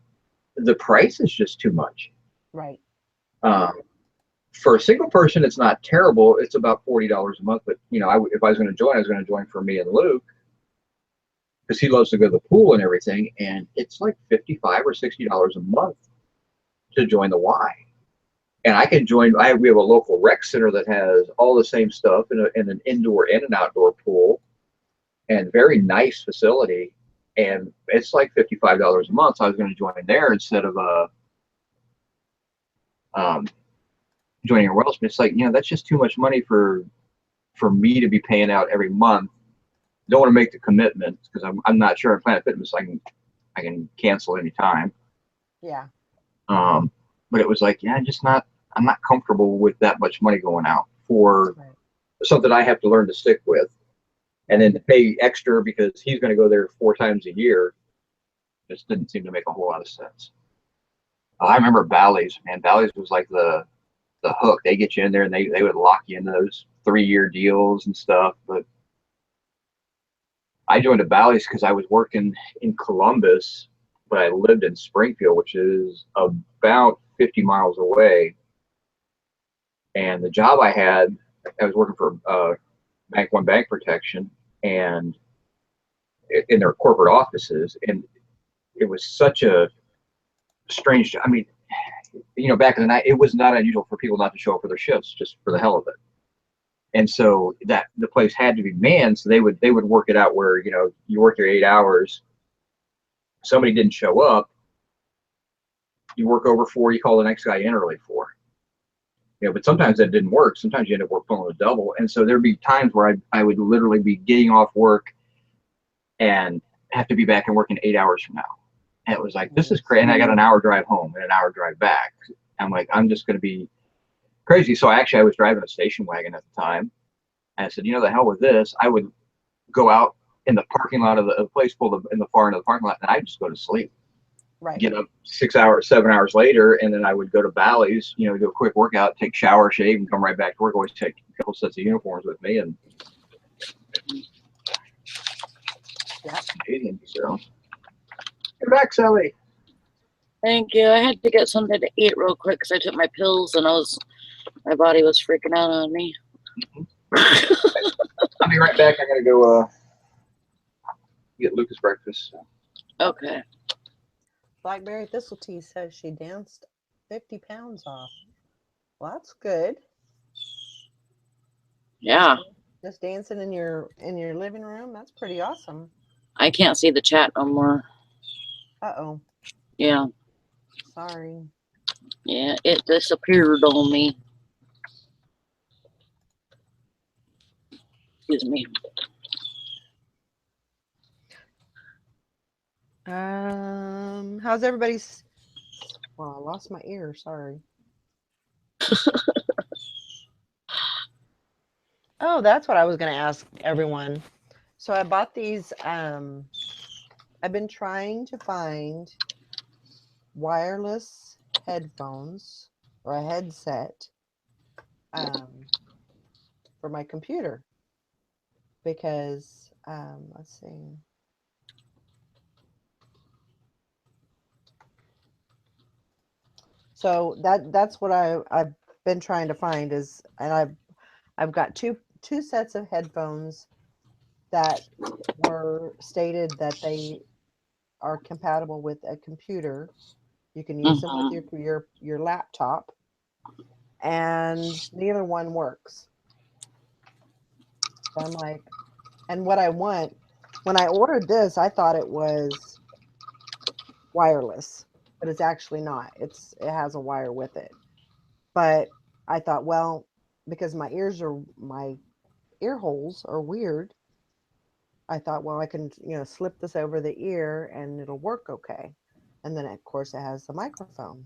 the price is just too much. Right. Um, for a single person, it's not terrible. It's about $40 a month. But if I was going to join, I was going to join for me and Luke because he loves to go to the pool and everything, and it's like $55 or $60 a month to join the Y. And I can join. We have a local rec center that has all the same stuff in an indoor and an outdoor pool, and very nice facility. And it's like $55 a month. So I was going to join there instead of um, joining a Wellspring. It's like that's just too much money for me to be paying out every month. Don't want to make the commitment because I'm not sure. On Planet Fitness, I can cancel anytime. Yeah. But it was like, yeah, just not. I'm not comfortable with that much money going out for Right. something I have to learn to stick with, and then to pay extra because he's going to go there 4 times a year. Just didn't seem to make a whole lot of sense. I remember Bally's. Man, Bally's was like the hook. They get you in there and they would lock you into those 3-year deals and stuff. But I joined a Bally's because I was working in Columbus, but I lived in Springfield, which is about 50 miles away. And the job I had, I was working for Bank One Bank Protection, and in their corporate offices, and it was such a strange job. I mean, back in the night, it was not unusual for people not to show up for their shifts just for the hell of it. And so that the place had to be manned, so they would work it out where you work your 8 hours, somebody didn't show up, you work over 4, you call the next guy in early for. But sometimes that didn't work. Sometimes you end up pulling a double, and so there'd be times where I would literally be getting off work and have to be back and working 8 hours from now. And it was like, this is crazy. And I got an hour drive home and an hour drive back. I'm like, I'm just going to be crazy. So I was driving a station wagon at the time. And I said, the hell with this. I would go out in the parking lot of the place, in the far end of the parking lot, and I'd just go to sleep. Right. Get up 6 hours, 7 hours later, and then I would go to Bally's, do a quick workout, take shower, shave, and come right back to work. Always take a couple sets of uniforms with me, and Yeah. Canadian. So, get back, Sally. Thank you. I had to get something to eat real quick because I took my pills and my body was freaking out on me. I'll be right back. I gotta go get Lucas breakfast. Okay. Blackberry Thistle Tea says she danced 50 pounds off. Well, that's good. Yeah. Just dancing in your living room. That's pretty awesome. I can't see the chat no more. Uh-oh. Yeah. Sorry. Yeah, it disappeared on me. Excuse me. How's everybody's? Well, I lost my ear. Sorry. Oh, that's what I was going to ask everyone. So I bought these. I've been trying to find wireless headphones or a headset for my computer because let's see. So that's what I've been trying to find is, and I've got two sets of headphones that were stated that they are compatible with a computer. You can use them with your laptop, and neither one works. So I'm like, and what I want when I ordered this, I thought it was wireless, but it's actually not. It has a wire with it. But I thought, well, because my ear holes are weird, I thought, well, I can, slip this over the ear and it'll work okay. And then of course it has the microphone.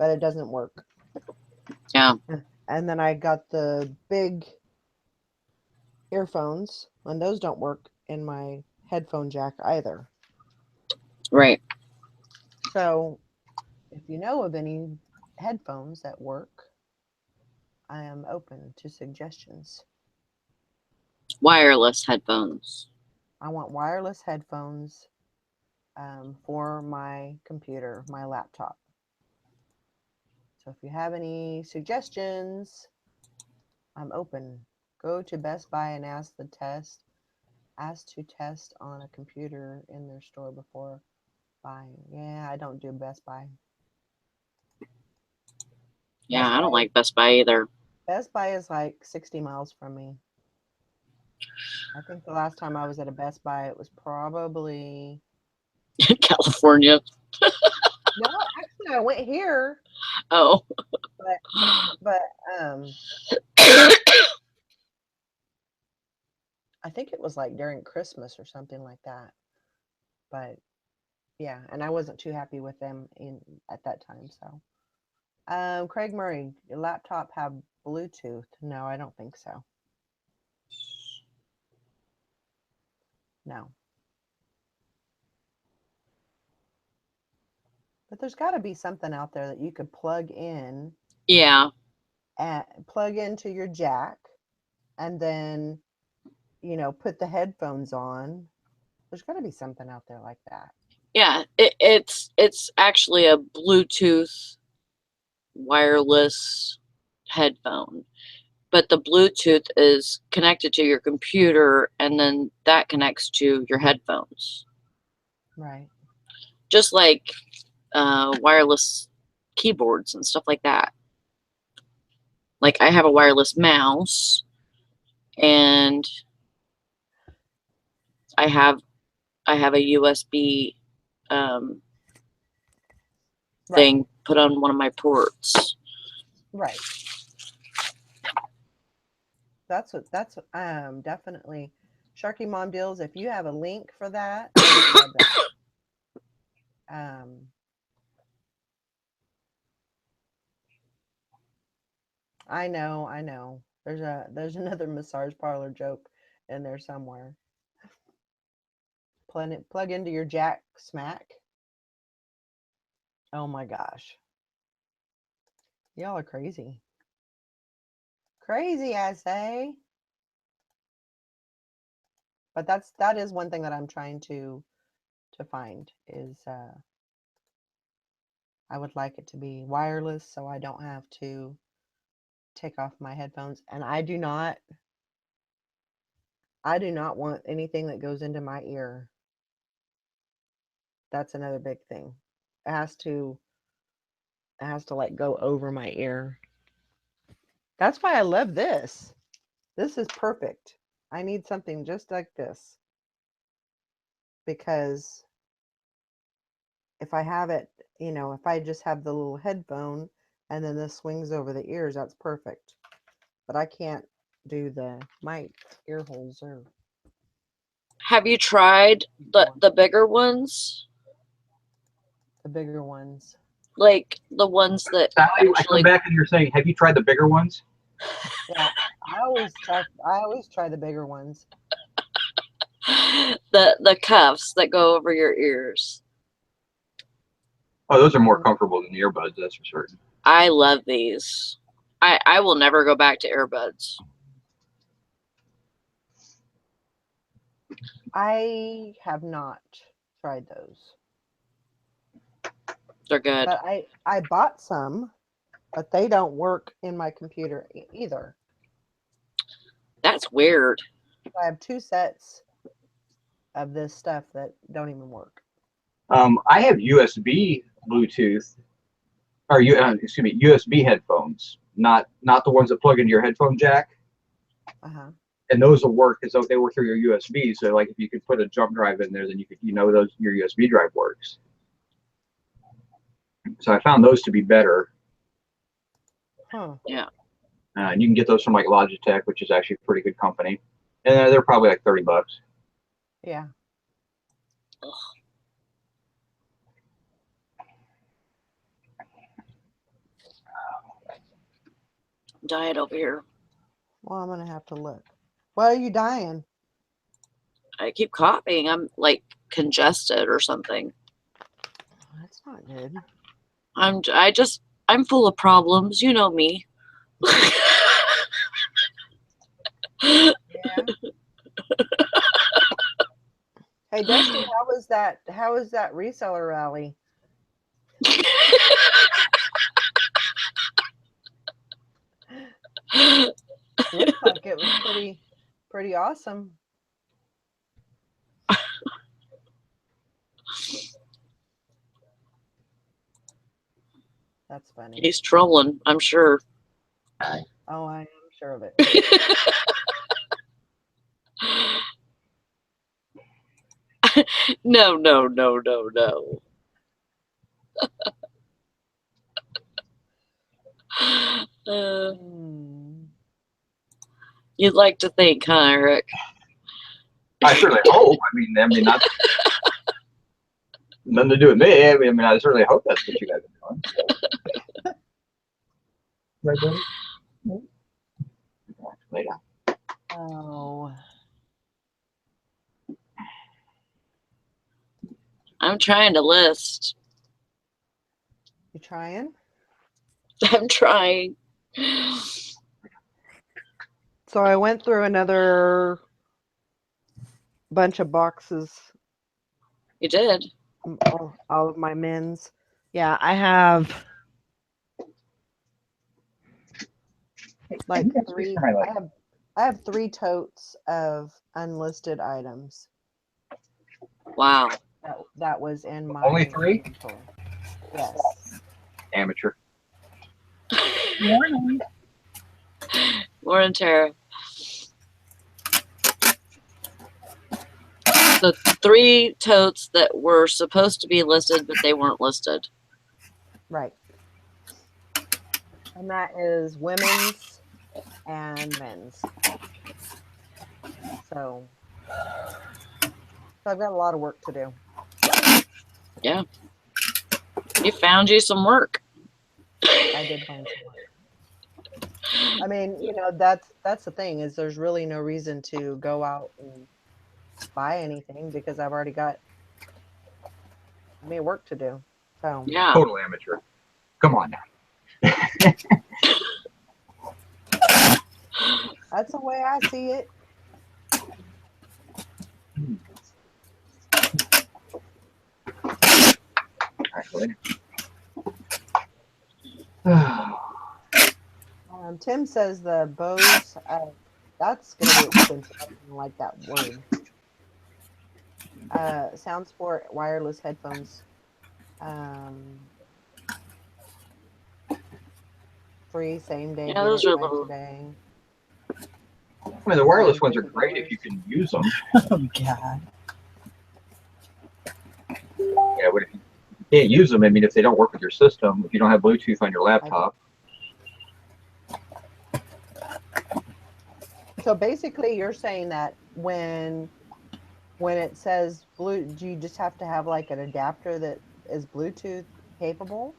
but it doesn't work. Yeah. And then I got the big earphones, and those don't work in my headphone jack either. Right. So if you know of any headphones that work, I am open to suggestions. Wireless headphones. I want wireless headphones for my computer, my laptop. So if you have any suggestions, I'm open. Go to Best Buy and ask to test on a computer in their store before buying. Yeah, I don't do Best Buy. Yeah, Best I don't Buy, like Best Buy either. Best Buy is like 60 miles from me. I think the last time I was at a Best Buy, it was probably California. no. Actually, I went here, Oh. but I think it was like during Christmas or something like that. But yeah, and I wasn't too happy with them at that time. So, Craig Murray, your laptop have Bluetooth? No, I don't think so. No. But there's got to be something out there that you could plug in Yeah. and plug into your jack and then, put the headphones on. There's got to be something out there like that. Yeah. It's actually a Bluetooth wireless headphone. But the Bluetooth is connected to your computer, and then that connects to your headphones. Right. Just like wireless keyboards and stuff like that. Like I have a wireless mouse, and I have a USB thing put on one of my ports. Right. That's definitely Sharky Mom Deals. If you have a link for that, I would love that. I know. There's another massage parlor joke in there somewhere. Plug into your jack smack. Oh my gosh. Y'all are crazy. Crazy, I say. But that is one thing that I'm trying to find is I would like it to be wireless so I don't have to take off my headphones. And I do not want anything that goes into my ear. That's another big thing. It has to like go over my ear. That's why I love this. This is perfect. I need something just like this. Because if I have it, if I just have the little headphone and then this swings over the ears, that's perfect. But I can't do my ear holes are. Have you tried the bigger ones? The bigger ones. Like the ones that Sally, I come back and you're saying, have you tried the bigger ones? Yeah, I always try the bigger ones. the cuffs that go over your ears. Oh, those are more comfortable than the earbuds, that's for certain. I love these. I will never go back to earbuds. I have not tried those. They're good. But I bought some, but they don't work in my computer either. That's weird. I have 2 sets of this stuff that don't even work. I have USB Bluetooth, or USB headphones, not the ones that plug into your headphone jack. Uh-huh. And those will work because they work through your USB. So, like, if you could put a jump drive in there, then your USB drive works. So I found those to be better. Huh. Yeah. And you can get those from like Logitech, which is actually a pretty good company, and they're probably like $30. Yeah. dying over here. Well, I'm gonna have to look. Why are you dying? I keep coughing. I'm like congested or something. That's not good. I'm full of problems. You know me. Yeah. Hey Dusty, how was that? How was that reseller rally? Looks like it was pretty awesome. That's funny. He's trolling, I'm sure. Oh, I am sure of it. No. You'd like to think, huh, Eric? I certainly hope. I mean, not nothing to do with me. I mean, I certainly hope that's what you guys are doing. So. Right, buddy? Lay down. Oh. I'm trying to list. You trying? I'm trying. So I went through another bunch of boxes. You did? All of my men's. Yeah, I have like three. I have 3 totes of unlisted items. Wow. That was in my Only 3? inventory. Yes. Amateur. Lauren Tara. The 3 totes that were supposed to be listed, but they weren't listed. Right. And that is women's and men's. So I've got a lot of work to do. Yeah. You found you some work. I did find some work. I mean, you know, that's the thing, is there's really no reason to go out and buy anything because I've already got work to do. So Yeah. Total amateur. Come on now. that's the way I see it. Tim says the Bose, that's going to be expensive. I don't like that word. SoundSport wireless headphones. Free same day. Yeah, those are little. Today. I mean, the wireless ones are great if you can use them. Oh, God. Yeah, but if you can't use them, I mean, if they don't work with your system, if you don't have Bluetooth on your laptop. So basically, you're saying that when it says blue, do you just have to have like an adapter that is Bluetooth capable?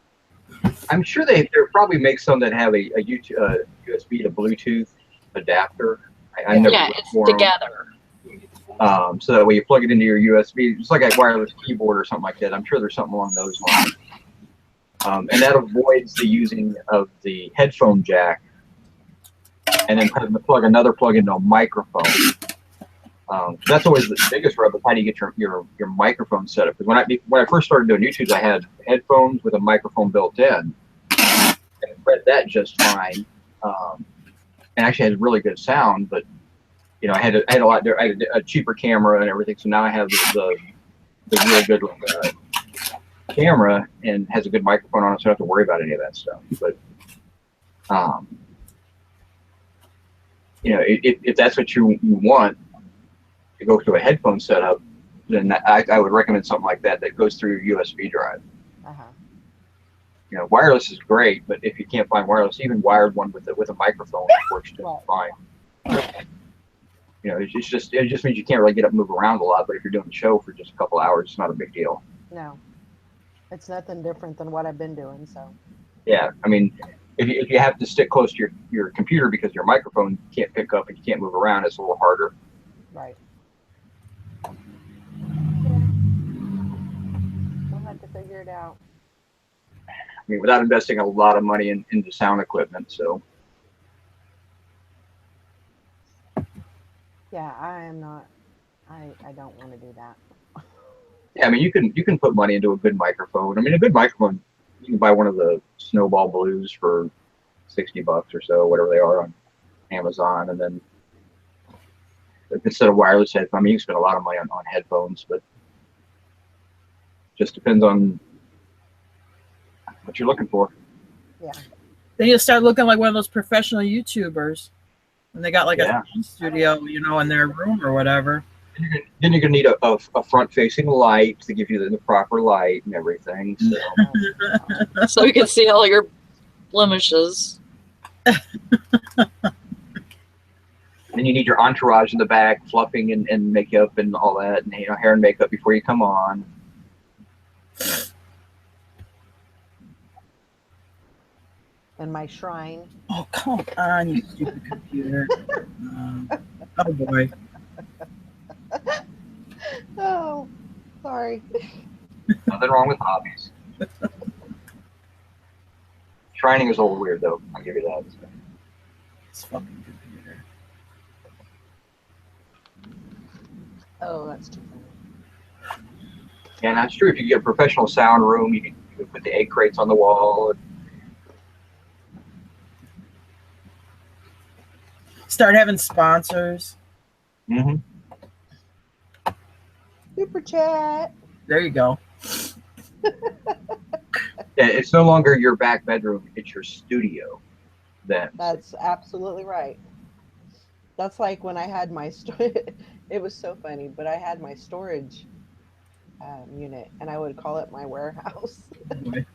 I'm sure they probably make some that have a USB to Bluetooth adapter. I never Yeah, looked it's for 'em. together. So that way you plug it into your USB, it's like a wireless keyboard or something like that. I'm sure there's something along those lines. And that avoids the using of the headphone jack and then having to plug another plug into a microphone. That's always the biggest rub, is how do you get your microphone set up? Because when I first started doing YouTube, I had headphones with a microphone built in, and it read that just fine, and actually had really good sound. But you know, I had a cheaper camera and everything, so now I have the real good camera and has a good microphone on it, so I don't have to worry about any of that stuff. But you know, if that's what you want to go to a headphone setup, then I would recommend something like that goes through your USB drive. You know, wireless is great, but if you can't find wireless, even wired one with a microphone works just fine. You know, it just means you can't really get up and move around a lot. But if you're doing the show for just a couple hours, it's not a big deal. No, it's nothing different than what I've been doing. So yeah, I mean, if you have to stick close to your computer because your microphone can't pick up and you can't move around, it's a little harder. Right. Yeah. We'll have to figure it out. I mean, without investing a lot of money into sound equipment. So Yeah, I am not. I don't want to do that. yeah, I mean, you can put money into a good microphone. I mean, a good microphone, you can buy one of the Snowball Blues for $60 or so, whatever they are on Amazon, and then instead of wireless headphones, I mean, you can spend a lot of money on headphones, but just depends on what you're looking for. Yeah. Then you'll start looking like one of those professional YouTubers. And they got like Yeah. a sound studio, you know, in their room or whatever. Then you're gonna need a front-facing light to give you the proper light and everything. So Oh, So we can see all your blemishes. then you need your entourage in the back, fluffing and makeup and all that, and hair and makeup before you come on. and my shrine. Oh, come on, you stupid computer. Oh, boy. Oh, sorry. Nothing wrong with hobbies. Shrining is a little weird though. I'll give you that. This fucking computer. Oh, that's too funny. And that's true. If you get a professional sound room, you can put the egg crates on the wall. Start having sponsors. Mm-hmm. Super chat. There you go. Yeah, it's no longer your back bedroom; it's your studio. Then That's absolutely right. That's like when I had my it was so funny, but I had my storage unit, and I would call it my warehouse Oh, boy.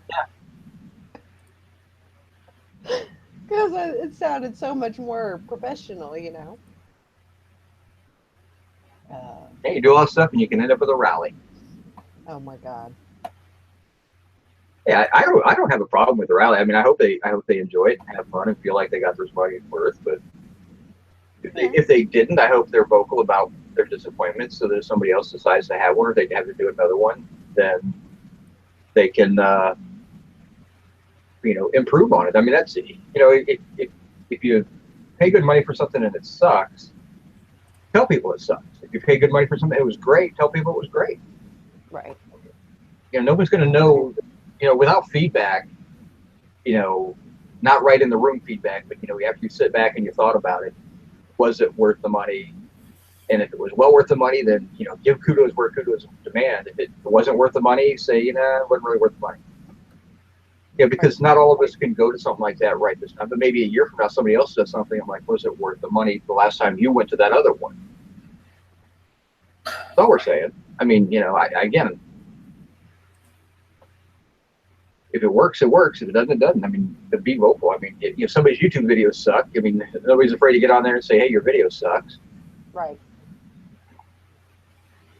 because it sounded so much more professional, hey, you do all that stuff, and you can end up with a rally. Oh my God. Yeah, I don't have a problem with the rally. I mean, I hope they enjoy it and have fun and feel like they got their money's worth. But if they didn't, I hope they're vocal about their disappointments, so that if somebody else decides to have one or they have to do another one, then they can improve on it. I mean, that's if you pay good money for something and it sucks, tell people it sucks. If you pay good money for something it was great, tell people it was great. Right. Nobody's going to know. Without feedback, not right in the room feedback, but after you sit back and you thought about it, was it worth the money? And if it was well worth the money, then give kudos where kudos demand. If it wasn't worth the money, say it wasn't really worth the money. Yeah, because not all of us can go to something like that right this time. But maybe a year from now, somebody else does something. I'm like, was it worth the money the last time you went to that other one? That's all we're saying. I mean, again, if it works, it works. If it doesn't, it doesn't. I mean, to be vocal. I mean, if somebody's YouTube videos suck, I mean, nobody's afraid to get on there and say, hey, your video sucks. Right.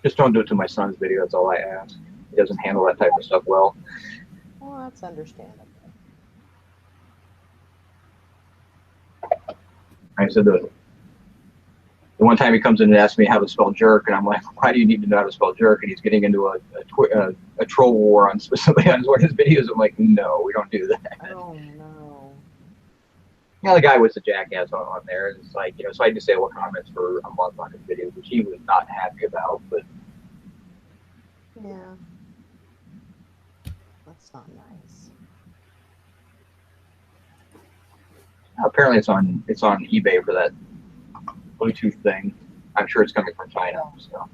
Just don't do it to my son's video. That's all I ask. He doesn't handle that type of stuff well. Well, that's understandable. I said the one time he comes in and asks me how to spell jerk, and I'm like, why do you need to know how to spell jerk? And he's getting into a troll war on specifically on one of his videos. I'm like, no, we don't do that. Oh no. The guy was a jackass on there. And it's like, so I had disabled comments for a month on his videos, which he was not happy about. But Yeah. That's not nice. apparently it's on eBay for that Bluetooth thing. I'm sure it's coming from China. So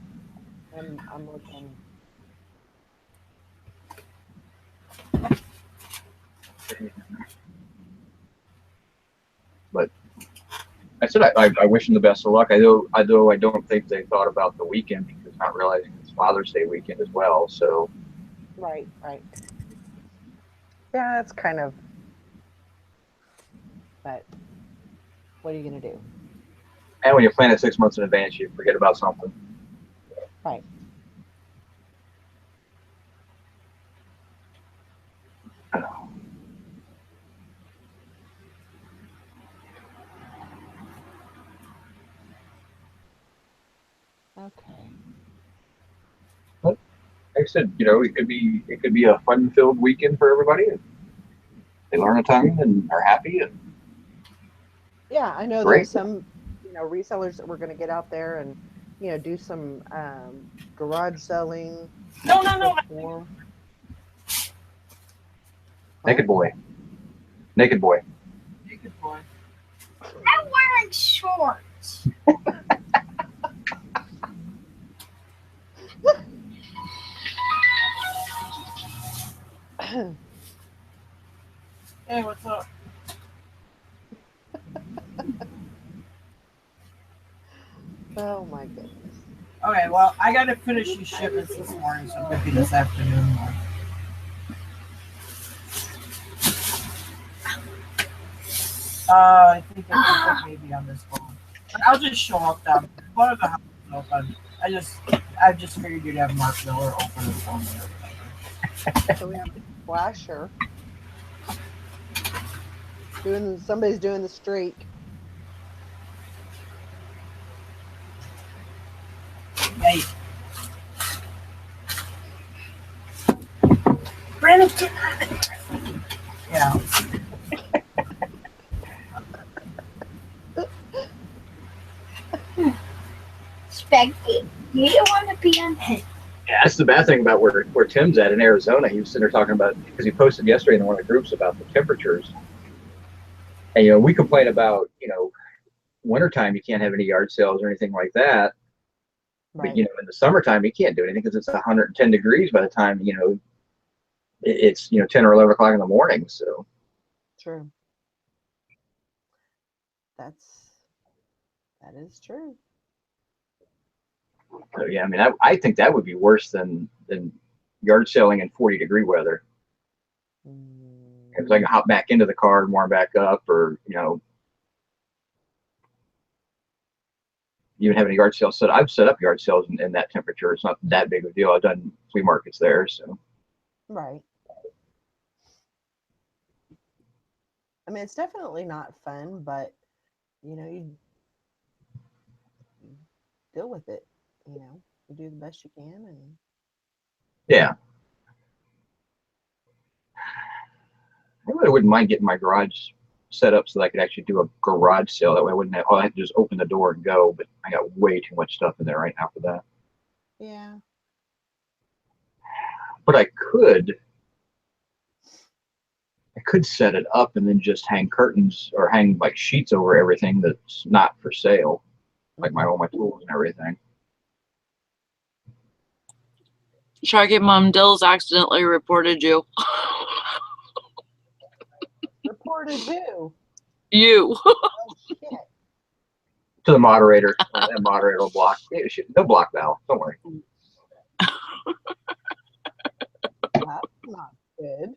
I'm looking. but I said I wish him the best of luck. Although I don't think they thought about the weekend, because not realizing it's Father's Day weekend as well. So Right. Yeah, it's kind of. But what are you gonna do? and when you plan it 6 months in advance, you forget about something. Right. I don't know. Okay. Like I said, it could be a fun-filled weekend for everybody. And they learn a ton and are happy and Yeah, I know great. there's some, resellers that we're going to get out there and, do some garage selling No, no, no. before. Naked What? boy, naked boy. Naked boy. I'm wearing shorts. Hey, what's up? Oh my goodness. Okay, well, I got to finish these shipments this morning, so maybe this afternoon. I think maybe on this phone. But I'll just show up down. One of the houses is open. I just figured you'd have Mark Miller open the phone there. So we have a flasher. Somebody's doing the streak. Hey, Brandon, get out of yeah. here. Spaghetti. You don't want to be on it. Yeah, that's the bad thing about where Tim's at in Arizona. He was sitting there talking about, because he posted yesterday in one of the groups about the temperatures. And, we complain about, wintertime, you can't have any yard sales or anything like that. Right. But, in the summertime, you can't do anything because it's 110 degrees by the time, it's, 10 or 11 o'clock in the morning. So, True. That is true. yeah, I mean, I think that would be worse than yard selling in 40-degree weather. Because I can hop back into the car and warm back up, or even having a yard sale set. I've set up yard sales in that temperature. It's not that big of a deal. I've done flea markets there, so. Right. I mean, it's definitely not fun, but you deal with it. You do the best you can, and Yeah. I really wouldn't mind getting my garage set up so that I could actually do a garage sale. That way I wouldn't have, all I have to do is open the door and go, but I got way too much stuff in there right now for that. yeah. But I could set it up and then just hang curtains or hang like sheets over everything that's not for sale, like all my tools and everything. Sharky Mom Dills accidentally reported you. Reported who? You. Oh shit. To the moderator. That moderator will block. They'll block Val. Don't worry. That's not good.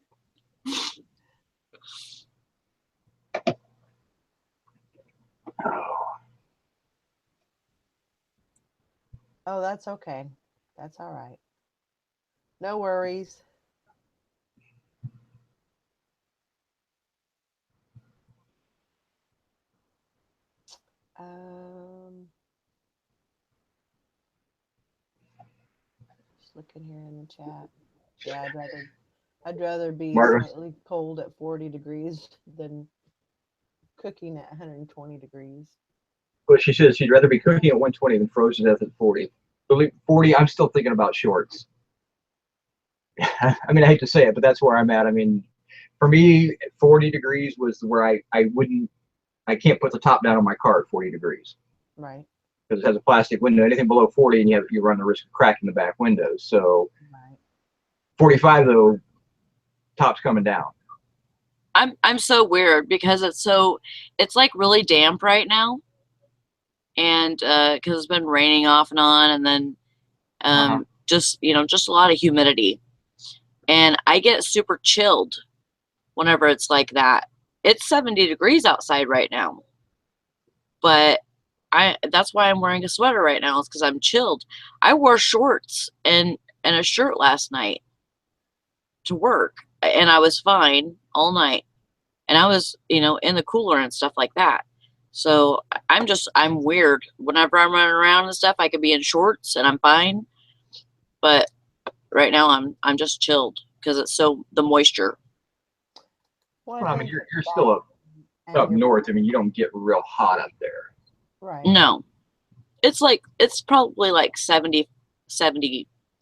Oh, that's okay. That's all right. No worries. Just looking here in the chat. Yeah, I'd rather be Margaret. slightly cold at 40 degrees than cooking at 120 degrees. But she says she'd rather be cooking at 120 than frozen to death at 40. 40, I'm still thinking about shorts. I mean, I hate to say it, but that's where I'm at. I mean, for me, 40 degrees was where I can't put the top down on my car at 40 degrees. Right. Because it has a plastic window. Anything below 40, and you run the risk of cracking the back windows. So, Right. 45 though, top's coming down. I'm so weird because it's like really damp right now, and because it's been raining off and on, and then just a lot of humidity, and I get super chilled whenever it's like that. It's 70 degrees outside right now, but that's why I'm wearing a sweater right now, is because I'm chilled. I wore shorts and a shirt last night to work, and I was fine all night, and I was in the cooler and stuff like that. So I'm weird. Whenever I'm running around and stuff, I could be in shorts and I'm fine. But right now I'm just chilled because it's the moisture. Well, Well, I I mean, think you're still and up you're north. I mean, you don't get real hot up there. right, No, it's probably like 70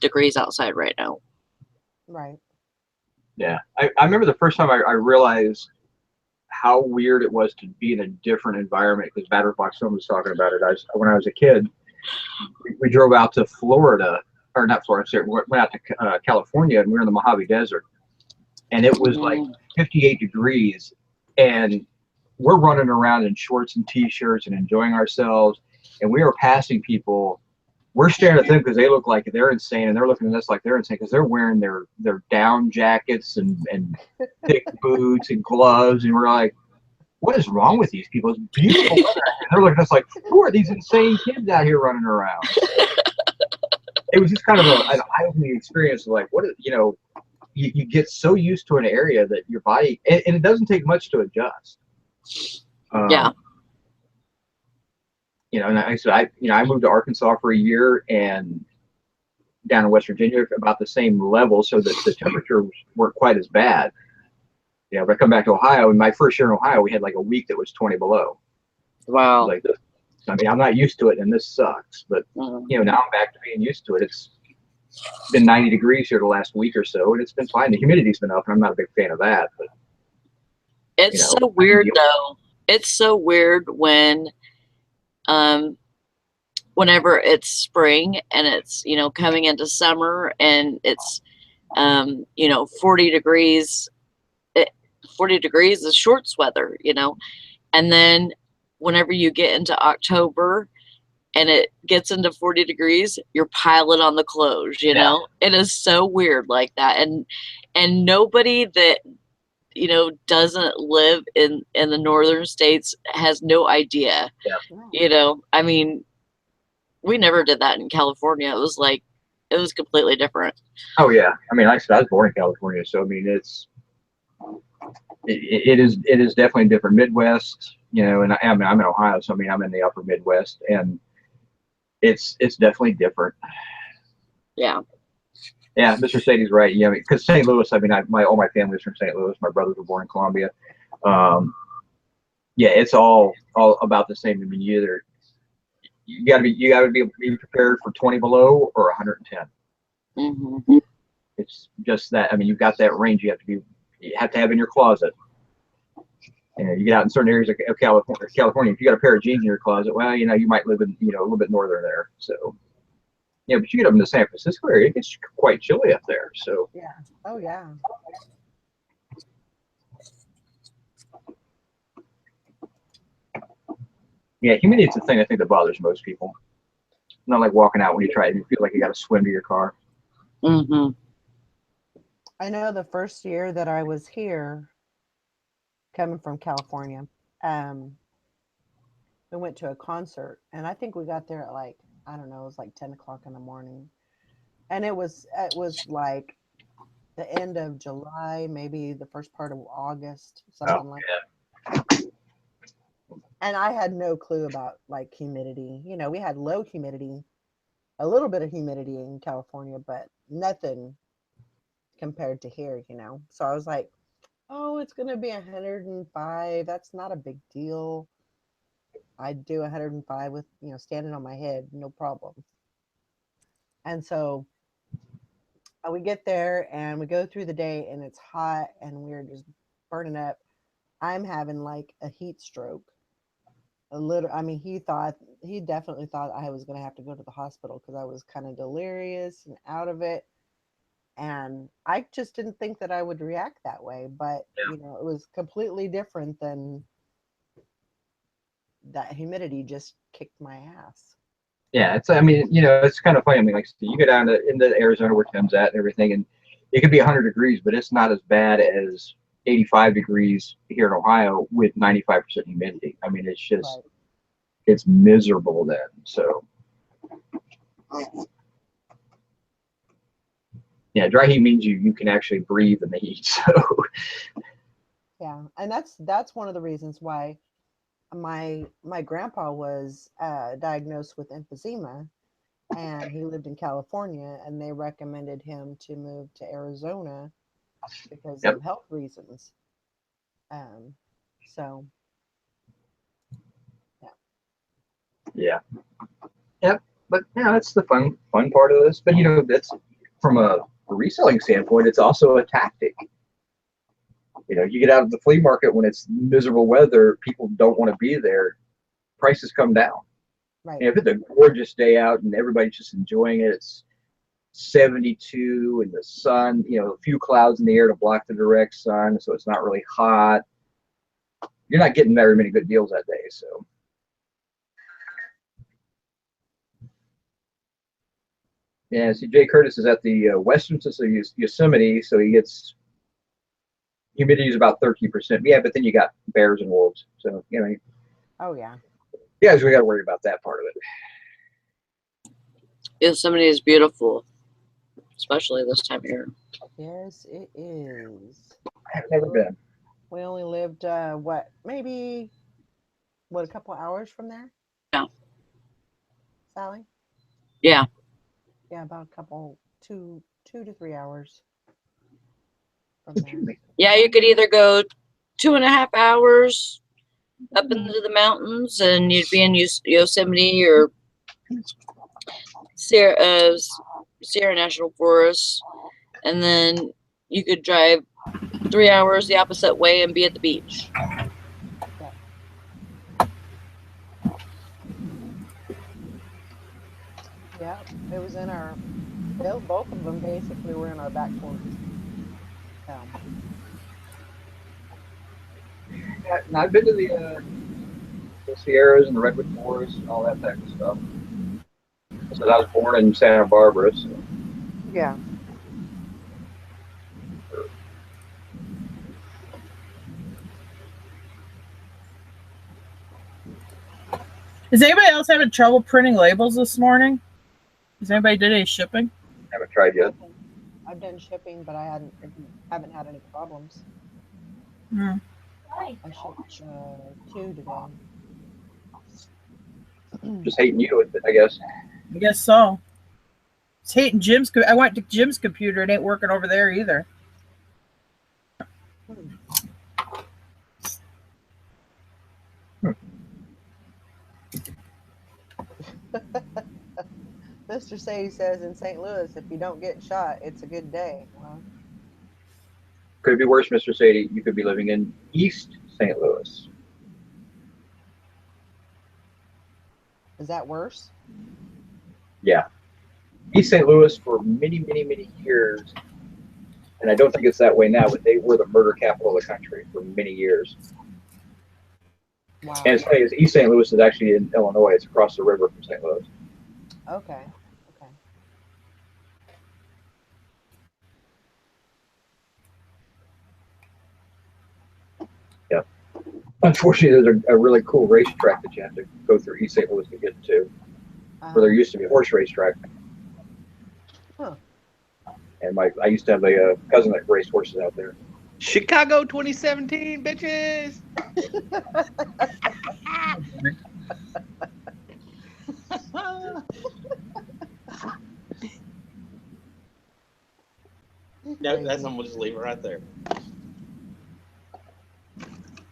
degrees outside right now. right. Yeah, I remember the first time I realized how weird it was to be in a different environment, because Batterbox Film was talking about it. When I was a kid, we drove out to Florida, or not Florida, sorry, we went out to California, and we were in the Mojave Desert, and it was like 58 degrees, and we're running around in shorts and t-shirts and enjoying ourselves, and we were passing people. We're staring at them because they look like they're insane, and they're looking at us like they're insane because they're wearing their down jackets and thick boots and gloves, and we're like, what is wrong with these people? It's beautiful weather out here. They're looking at us like, who are these insane kids out here running around? It was just kind of an eye-opening experience of like, you get so used to an area that your body, and it doesn't take much to adjust. Yeah. And I said, I moved to Arkansas for a year, and down in West Virginia about the same level, so that the temperatures weren't quite as bad. But I come back to Ohio, and my first year in Ohio, we had like a week that was 20 below. Wow. Like this. I mean, I'm not used to it, and this sucks. But now I'm back to being used to it. It's been 90 degrees here the last week or so, and it's been fine. The humidity's been up, and I'm not a big fan of that. But it's so weird though. It's so weird when, whenever it's spring and it's coming into summer and it's 40 degrees. 40 degrees is shorts weather, and then whenever you get into October and it gets into 40 degrees, you're piling on the clothes, It is so weird like that. And nobody that, doesn't live in the northern states has no idea. Yeah. I mean, we never did that in California. It was completely different. Oh yeah. I mean, like I said, I was born in California, so I mean, it is definitely different. Midwest, and I'm in Ohio, so I mean, I'm in the upper Midwest, and it's definitely different. Yeah. Yeah, Mr. Sadie's right. Yeah, because St. Louis, I mean, all my family's from St. Louis. My brothers were born in Columbia. Yeah, it's all about the same. I mean, you gotta be prepared for 20 below or 110. Mm-hmm. It's just that. I mean, you've got that range. You have to have in your closet. And you get out in certain areas of California. If you got a pair of jeans in your closet, well, you might live in a little bit northern there. So, but you get up in the San Francisco area, it gets quite chilly up there. So Yeah. Oh yeah. yeah, humidity is the thing I think that bothers most people. Not like walking out when you feel like you got to swim to your car. Mm-hmm. I know the first year that I was here, coming from California, we went to a concert, and I think we got there at like, I don't know, it was like 10 o'clock in the morning, and it was like the end of July, maybe the first part of August, something like that. And I had no clue about like humidity. We had low humidity, a little bit of humidity in California, but nothing compared to here. So I was like, oh, it's going to be 105. That's not a big deal. I'd do 105 with, standing on my head, no problem. And so we get there and we go through the day, and it's hot and we're just burning up. I'm having like a heat stroke. I mean, he definitely thought I was going to have to go to the hospital because I was kind of delirious and out of it. And I just didn't think that I would react that way, but it was completely different than that. Humidity just kicked my ass. Yeah, I mean, it's kind of funny. I mean, like, you go down into Arizona where Tim's at and everything, and it could be 100 degrees, but it's not as bad as 85 degrees here in Ohio with 95% humidity. I mean, it's just, it's miserable then. So, yeah, dry heat means you can actually breathe in the heat. So, yeah, and that's one of the reasons why my grandpa was diagnosed with emphysema, and he lived in California, and they recommended him to move to Arizona because Yep. of health reasons. Um, so Yeah. Yep. But that's the fun part of this. But that's from a reselling standpoint, it's also a tactic. You get out of the flea market when it's miserable weather, people don't want to be there, prices come down. right, If it's a gorgeous day out and everybody's just enjoying it, it's 72 and the sun, a few clouds in the air to block the direct sun, so it's not really hot. You're not getting very many good deals that day. So yeah, see, Jay Curtis is at the western tip of Yosemite, so he gets humidity is about 13%. Yeah, but then you got bears and wolves, so oh yeah, we got to worry about that part of it. Yosemite is beautiful, especially this time of year. yes, it is. I've never been. We only lived maybe a couple hours from there. Yeah. Sally. Yeah. Yeah, about a couple 2 to 3 hours from there. Yeah, you could either go 2.5 hours up into the mountains and you'd be in Yosemite or Sierra National Forest, and then you could drive 3 hours the opposite way and be at the beach. Yeah, it was in our. Both of them basically were in our back porch. Yeah, and I've been to the Sierras and the Redwood Forest and all that type of stuff. So I was born in Santa Barbara. So. Yeah. Is anybody else having trouble printing labels this morning? Has anybody did any shipping? Haven't tried yet. I've done shipping, but I haven't had any problems. Hmm. I shipped 2 today. Just hating you, I guess. I guess so. It's hating Jim's. I went to Jim's computer. It ain't working over there either. Mr. Sadie says in St. Louis, if you don't get shot, it's a good day. Well, Could be worse, Mr. Sadie. You could be living in East St. Louis. is that worse? Yeah. East St. Louis for many, many, many years, and I don't think it's that way now, but they were the murder capital of the country for many years. Wow. And it's funny, East St. Louis is actually in Illinois. It's across the river from St. Louis. Okay. Yeah. Unfortunately, there's a really cool racetrack that you have to go through East St. Louis to get to, where there used to be a horse racetrack. Huh. And I used to have a cousin that raced horses out there. Chicago 2017, bitches. No, that's I'm gonna just leave it right there.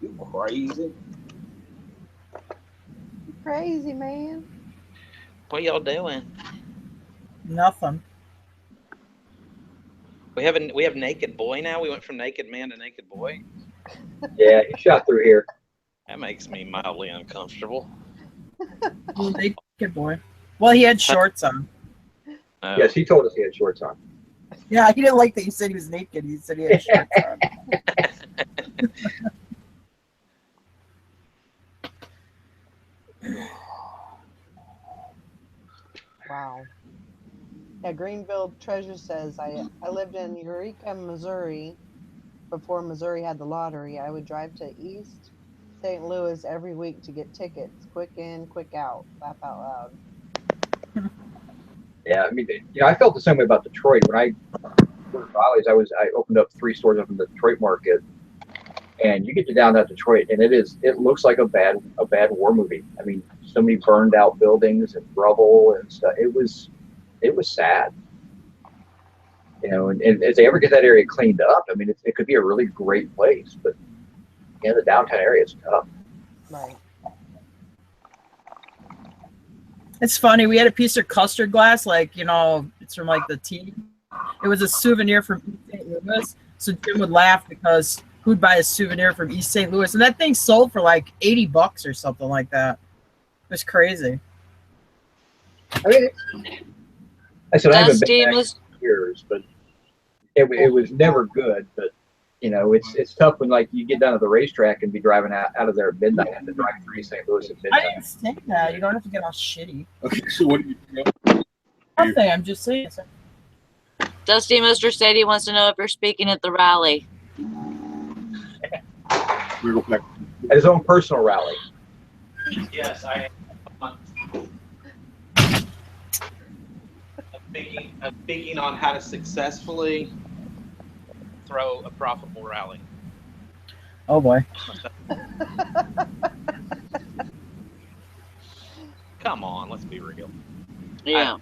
You crazy? Crazy, man. What y'all doing? Nothing. We have naked boy now. We went from naked man to naked boy. Yeah, he shot through here. That makes me mildly uncomfortable. Naked boy. Well, he had shorts on. Oh. Yes, he told us he had shorts on. Yeah, he didn't like that you said he was naked. He said he had shorts on. Wow. Yeah, Greenville Treasure says, I lived in Eureka, Missouri before Missouri had the lottery. I would drive to East St. Louis every week to get tickets. Quick in, quick out. Laugh out loud. Yeah, I mean, I felt the same way about Detroit. When I worked at Ollie's, I opened up 3 stores up in the Detroit market, And you get to downtown Detroit, and it looks like a bad war movie. I mean, so many burned out buildings and rubble and stuff. It was sad. You know, and if they ever get that area cleaned up, I mean, it could be a really great place. But yeah, the downtown area is tough. Right. It's funny. We had a piece of custard glass, like, you know, it's from like the tea. It was a souvenir from East St. Louis. So Jim would laugh because who'd buy a souvenir from East St. Louis? And that thing sold for like $80 or something like that. It was crazy. I mean, I said I haven't been back Dusty, in years, but it was never good. But you know, it's tough when like you get down to the racetrack and be driving out of there at midnight and to drive through St. Louis at I midnight. didn't say that. You don't have to get all shitty. Okay, so what do you know? Nothing. I'm just saying. Dusty Mr. Sadie wants to know if you're speaking at the rally. We go back. At his own personal rally. Yes, I am. I'm thinking on how to successfully throw a profitable rally. Oh boy. Come on, let's be real. Yeah.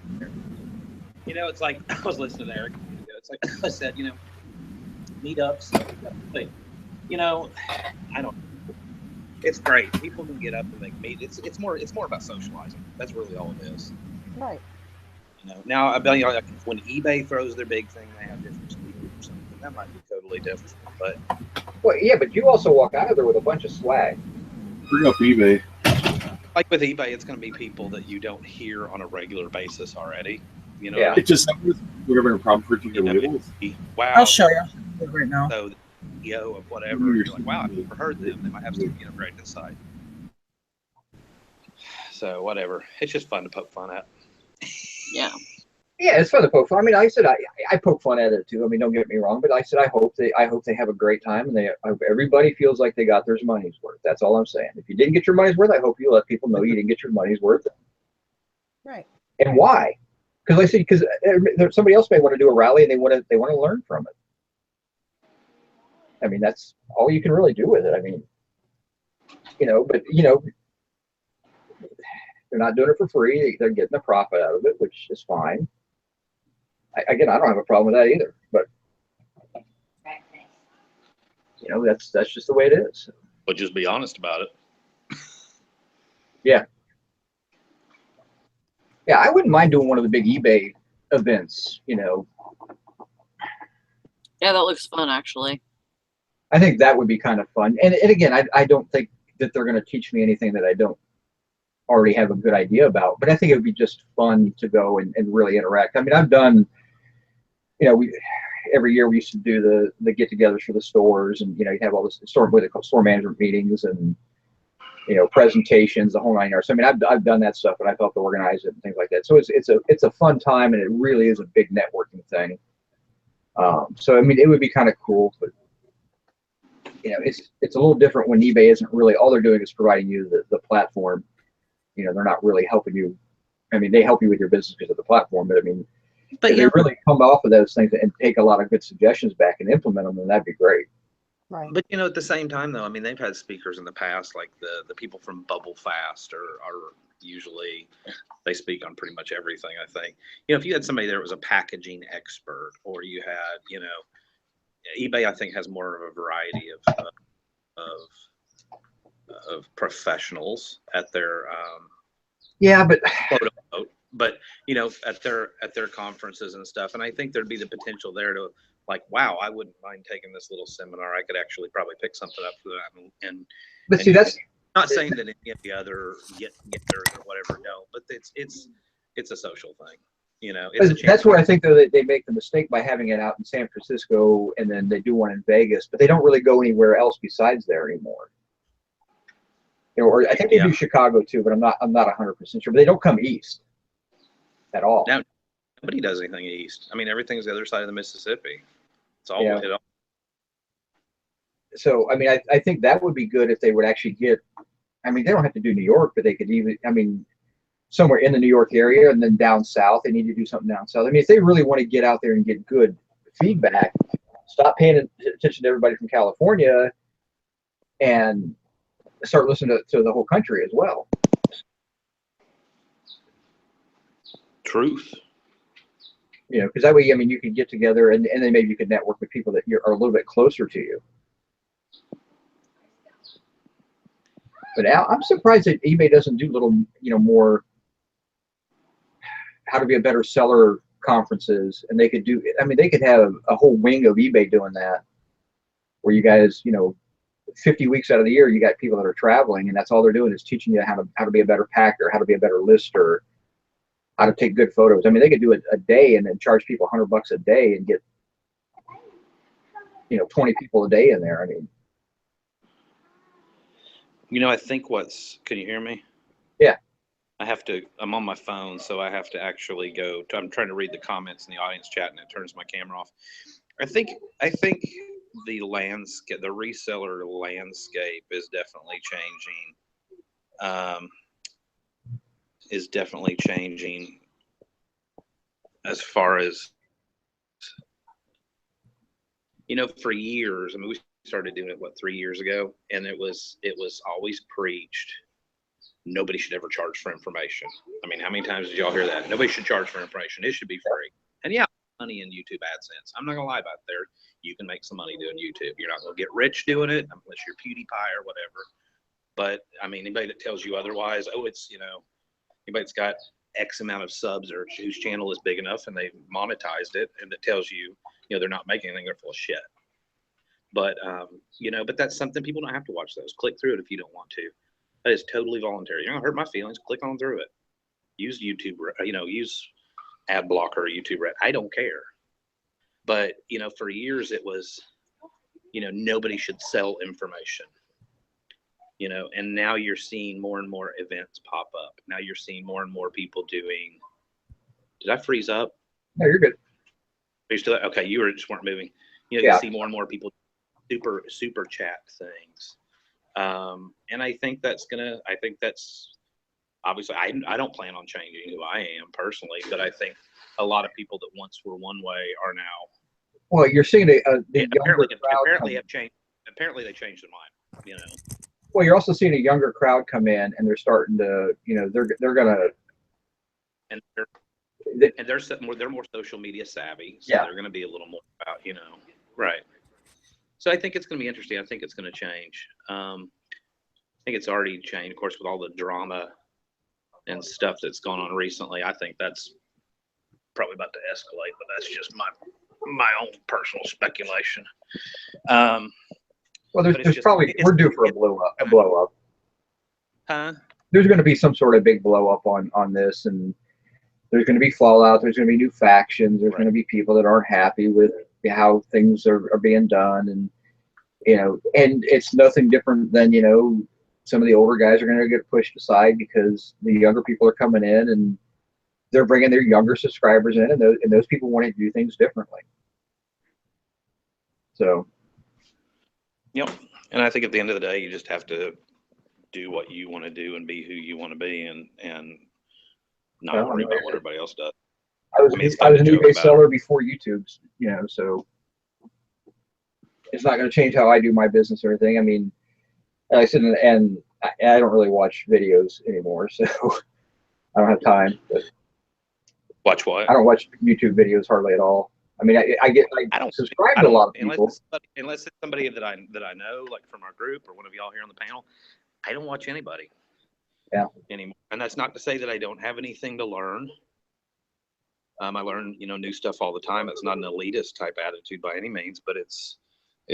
You know, it's like I was listening to Eric. It's like I said, you know, meetups. Like, you know, I don't. It's great. People can get up and make meet. It's more about socializing. That's really all it is. Right. You know. Now I bet you like when eBay throws their big thing, they have different speakers or something. That might be totally different. But Well, yeah, but you also walk out of there with a bunch of swag. Bring up eBay. like with eBay, it's going to be people that you don't hear on a regular basis already. You know, Yeah. It just we're having a problem for you to you know, labels. wow. I'll show you right now. So the CEO of whatever, you're like, wow, I've never heard them. They might have some great insight. So whatever, it's just fun to poke fun at. Yeah. Yeah, it's fun to poke fun. I mean, like I said I poke fun at it too. I mean, don't get me wrong, but like I said I hope they have a great time and I hope everybody feels like they got their money's worth. That's all I'm saying. If you didn't get your money's worth, I hope you let people know you didn't get your money's worth. Right. And why? Because like I said, because somebody else may want to do a rally and they want to learn from it. I mean, that's all you can really do with it. I mean, you know, but you know, they're not doing it for free. They're getting a profit out of it, which is fine. Again, I don't have a problem with that either. But you know, that's just the way it is. But just be honest about it. Yeah. Yeah, I wouldn't mind doing one of the big eBay events. You know, Yeah, that looks fun, actually. I think that would be kind of fun. And again, I don't think that they're going to teach me anything that I don't already have a good idea about. But I think it would be just fun to go and really interact. I mean, I've done, you know, every year we used to do the get-togethers for the stores, and you know, you have all this store management meetings and you know, presentations, the whole 9 yards. So, I mean, I've done that stuff, and I've helped organize it and things like that. So it's a fun time, and it really is a big networking thing. So I mean, it would be kind of cool, but you know, it's a little different when eBay isn't really, all they're doing is providing you the platform. You know, they're not really helping you. I mean, they help you with your business because of the platform, but I mean, But if they really come off of those things and take a lot of good suggestions back and implement them, then that'd be great. Right. But you know, at the same time, though, I mean, they've had speakers in the past, like the people from Bubble Fast are usually, they speak on pretty much everything. I think, you know, if you had somebody there that was a packaging expert, or you had, you know, eBay, I think has more of a variety of professionals at their Yeah, but quote unquote, but you know, at their conferences and stuff. And I think there'd be the potential there to, like, wow, I wouldn't mind taking this little seminar. I could actually probably pick something up for that. but see, that's Not saying that any of the other get-togethers or whatever don't, but it's a social thing. You know, it's a chance. that's where I think though that they make the mistake by having it out in San Francisco and then they do one in Vegas, but they don't really go anywhere else besides there anymore. You know, or I think they do Chicago too, but I'm not 100% sure. But they don't come east at all. Now, nobody does anything east. I mean, everything's the other side of the Mississippi. It's all Yeah. it all. So I mean, I think that would be good if they would actually get. I mean, they don't have to do New York, but they could even. I mean, somewhere in the New York area, and then down south, they need to do something down south. I mean, if they really want to get out there and get good feedback, stop paying attention to everybody from California, and start listening to the whole country as well. Truth. You know, because that way, I mean, you could get together and then maybe you could network with people that are a little bit closer to you. But Al, I'm surprised that eBay doesn't do little, you know, more how to be a better seller conferences, and they could do. I mean, they could have a whole wing of eBay doing that, where you guys, you know, 50 weeks out of the year, you got people that are traveling, and that's all they're doing is teaching you how to be a better packer, how to be a better lister, how to take good photos. I mean, they could do it a day and then charge people $100 a day and get, you know, 20 people a day in there. I mean, You know, I think can you hear me? Yeah. I'm on my phone, so I have to actually I'm trying to read the comments in the audience chat and it turns my camera off. I think the reseller landscape is definitely changing. As far as, you know, for years, I mean, we started doing it 3 years ago, and it was always preached nobody should ever charge for information. I mean, how many times did y'all hear that? Nobody should charge for information. It should be free. And yeah, money in YouTube AdSense. I'm not gonna lie about it. There, you can make some money doing YouTube. You're not gonna get rich doing it unless you're PewDiePie or whatever. But I mean, anybody that tells you otherwise, oh, it's, you know, anybody that's got X amount of subs or whose channel is big enough and they've monetized it, and that tells you, you know, they're not making anything, they're full of shit. But you know, but that's something people don't have to watch those. Click through it if you don't want to. That is totally voluntary. You're gonna hurt my feelings. Click on through it. Use YouTube, you know, use ad blocker or YouTube Red. I don't care. But you know, for years it was, you know, nobody should sell information. You know, and now you're seeing more and more events pop up. Now you're seeing more and more people doing. Did I freeze up? no, you're good. Are you still okay? You just weren't moving. You know, Yeah. you see more and more people super chat things. And I think that's obviously, I don't plan on changing who I am personally, but I think a lot of people that once were one way are now. Well, you're seeing the younger crowd. Apparently they changed their mind, you know. Well, you're also seeing a younger crowd come in, and they're starting to, you know, they're gonna. And they're more social media savvy, so yeah. They're going to be a little more about, you know, right. So I think it's going to be interesting. I think it's going to change. I think it's already changed, of course, with all the drama and stuff that's gone on recently. I think that's probably about to escalate, but that's just my own personal speculation. Well, there's probably we're due for a blow up. Huh? There's going to be some sort of big blow up on this, and there's going to be fallout. There's going to be new factions. There's going to be people that aren't happy with how things are being done, and you know, and it's nothing different than, you know, some of the older guys are going to get pushed aside because the younger people are coming in and they're bringing their younger subscribers in, and those people want to do things differently. So. Yep. And I think at the end of the day, you just have to do what you want to do and be who you want to be, and not worry about what everybody else does. I was an eBay seller before YouTube's, you know, so it's not going to change how I do my business or anything. I mean, like I said, and I don't really watch videos anymore, so I don't have time. But watch what? I don't watch YouTube videos hardly at all. I mean, I don't subscribe to a lot of people. Unless it's somebody that I know, like from our group or one of y'all here on the panel, I don't watch anybody. Yeah. Anymore. And that's not to say that I don't have anything to learn. I learn, you know, new stuff all the time. It's not an elitist type attitude by any means, but it's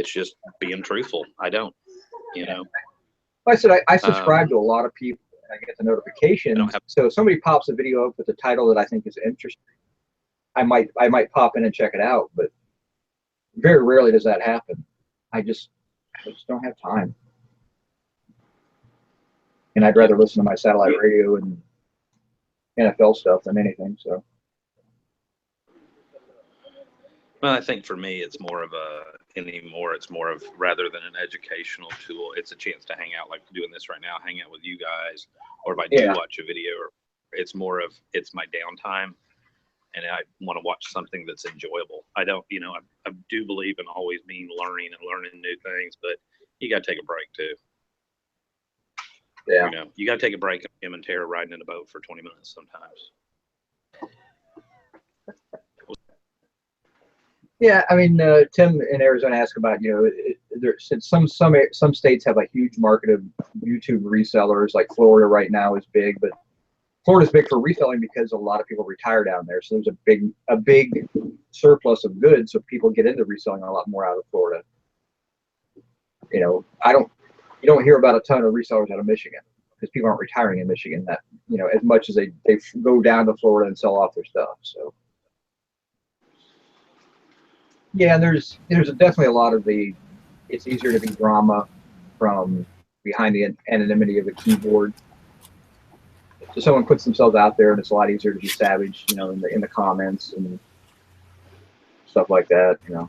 just being truthful. I don't, you know. Like I said, I subscribe to a lot of people. I get the notifications. So if somebody pops a video up with a title that I think is interesting, I might pop in and check it out, but very rarely does that happen. I just don't have time. And I'd rather listen to my satellite radio and NFL stuff than anything. So. Well, I think for me, it's more of rather than an educational tool, it's a chance to hang out, like doing this right now, hang out with you guys, or if I do watch a video, or it's my downtime, and I want to watch something that's enjoyable. I don't, you know, I do believe in always being learning and learning new things, but You got to take a break too. Yeah. You know, you got to take a break. Him and Tara riding in a boat for 20 minutes sometimes. Yeah, I mean, Tim in Arizona asked about, since some states have a huge market of YouTube resellers, like Florida right now is big, but Florida's big for reselling because a lot of people retire down there. So there's a big surplus of goods, so people get into reselling a lot more out of Florida. You know, you don't hear about a ton of resellers out of Michigan because people aren't retiring in Michigan that, as much as they go down to Florida and sell off their stuff. So yeah, there's definitely a lot of it's easier to be drama from behind the anonymity of the keyboard. So someone puts themselves out there, and it's a lot easier to be savage, in the comments and stuff like that, The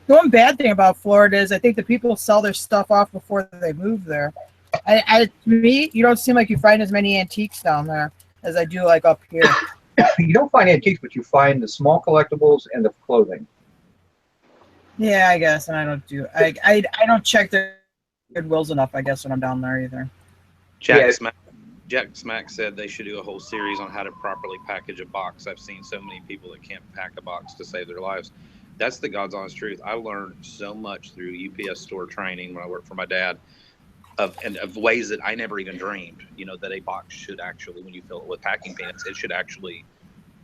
one bad thing about Florida is I think the people sell their stuff off before they move there. To me, you don't seem like you find as many antiques down there as I do like up here. You don't find antiques, but you find the small collectibles and the clothing. Yeah, I guess, and I don't check their Goodwills enough, I guess, when I'm down there either. Jack Smack said they should do a whole series on how to properly package a box. I've seen so many people that can't pack a box to save their lives. That's the God's honest truth. I learned so much through UPS store training when I worked for my dad of ways that I never even dreamed, that a box should actually, when you fill it with packing peanuts, it should actually,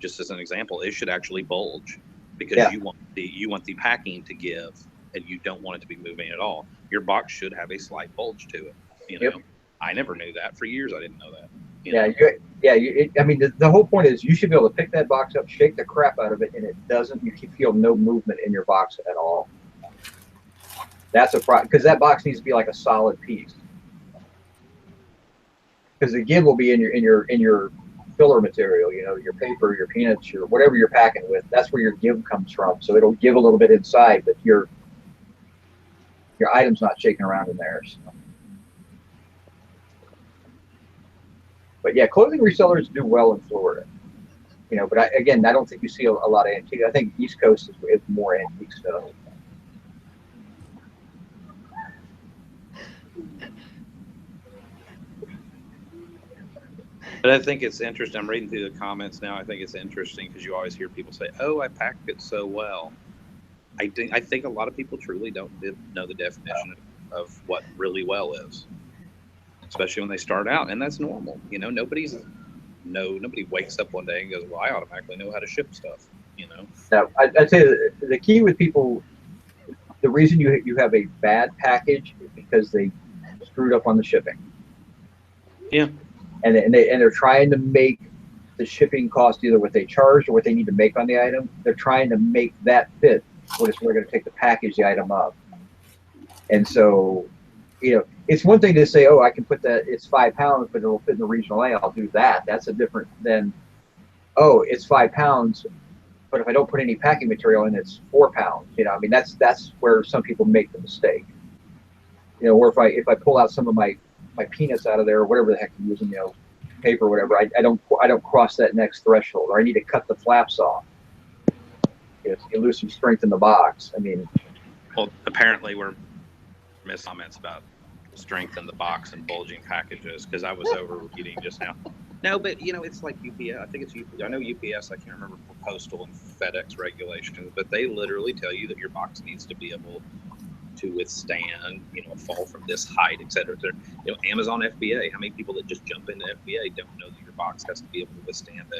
just as an example, it should actually bulge because you want the packing to give and you don't want it to be moving at all. Your box should have a slight bulge to it. Yep. I never knew that. For years, I didn't know that. I mean, the whole point is you should be able to pick that box up, shake the crap out of it, and you can feel no movement in your box at all. That's a problem because that box needs to be like a solid piece. Because the give will be in your filler material, your paper, your peanuts, your whatever you're packing with. That's where your give comes from. So it'll give a little bit inside, but your item's not shaking around in there. So. But yeah, clothing resellers do well in Florida. But I don't think you see a lot of antique. I think East Coast is more antique stuff. But I think it's interesting. I'm reading through the comments now. I think it's interesting because you always hear people say, "Oh, I packed it so well." I think a lot of people truly don't know the definition of what really well is, especially when they start out, and that's normal. Nobody wakes up one day and goes, "Well, I automatically know how to ship stuff." Now, I'd say the key with people, the reason you have a bad package is because they screwed up on the shipping. Yeah. And they're trying to make the shipping cost either what they charge or what they need to make on the item. They're trying to make that fit what it's they're going to take to package the item up. And so, it's one thing to say, "Oh, I can put that. It's 5 pounds, but it'll fit in the regional A. I'll do that." That's a different than, "Oh, it's 5 pounds, but if I don't put any packing material in, it's 4 pounds." I mean, that's where some people make the mistake. Or if I pull out some of my peanuts out of there or whatever the heck I'm using, paper or whatever, I don't cross that next threshold, or I need to cut the flaps off. You lose some strength in the box. I mean, well, apparently we're missing comments about strength in the box and bulging packages because I was overreading just now. No, but it's like UPS. I think it's UPS. I know UPS. I can't remember postal and FedEx regulations, but they literally tell you that your box needs to be able to withstand, a fall from this height, et cetera, et cetera. Amazon FBA. How many people that just jump into FBA don't know that your box has to be able to withstand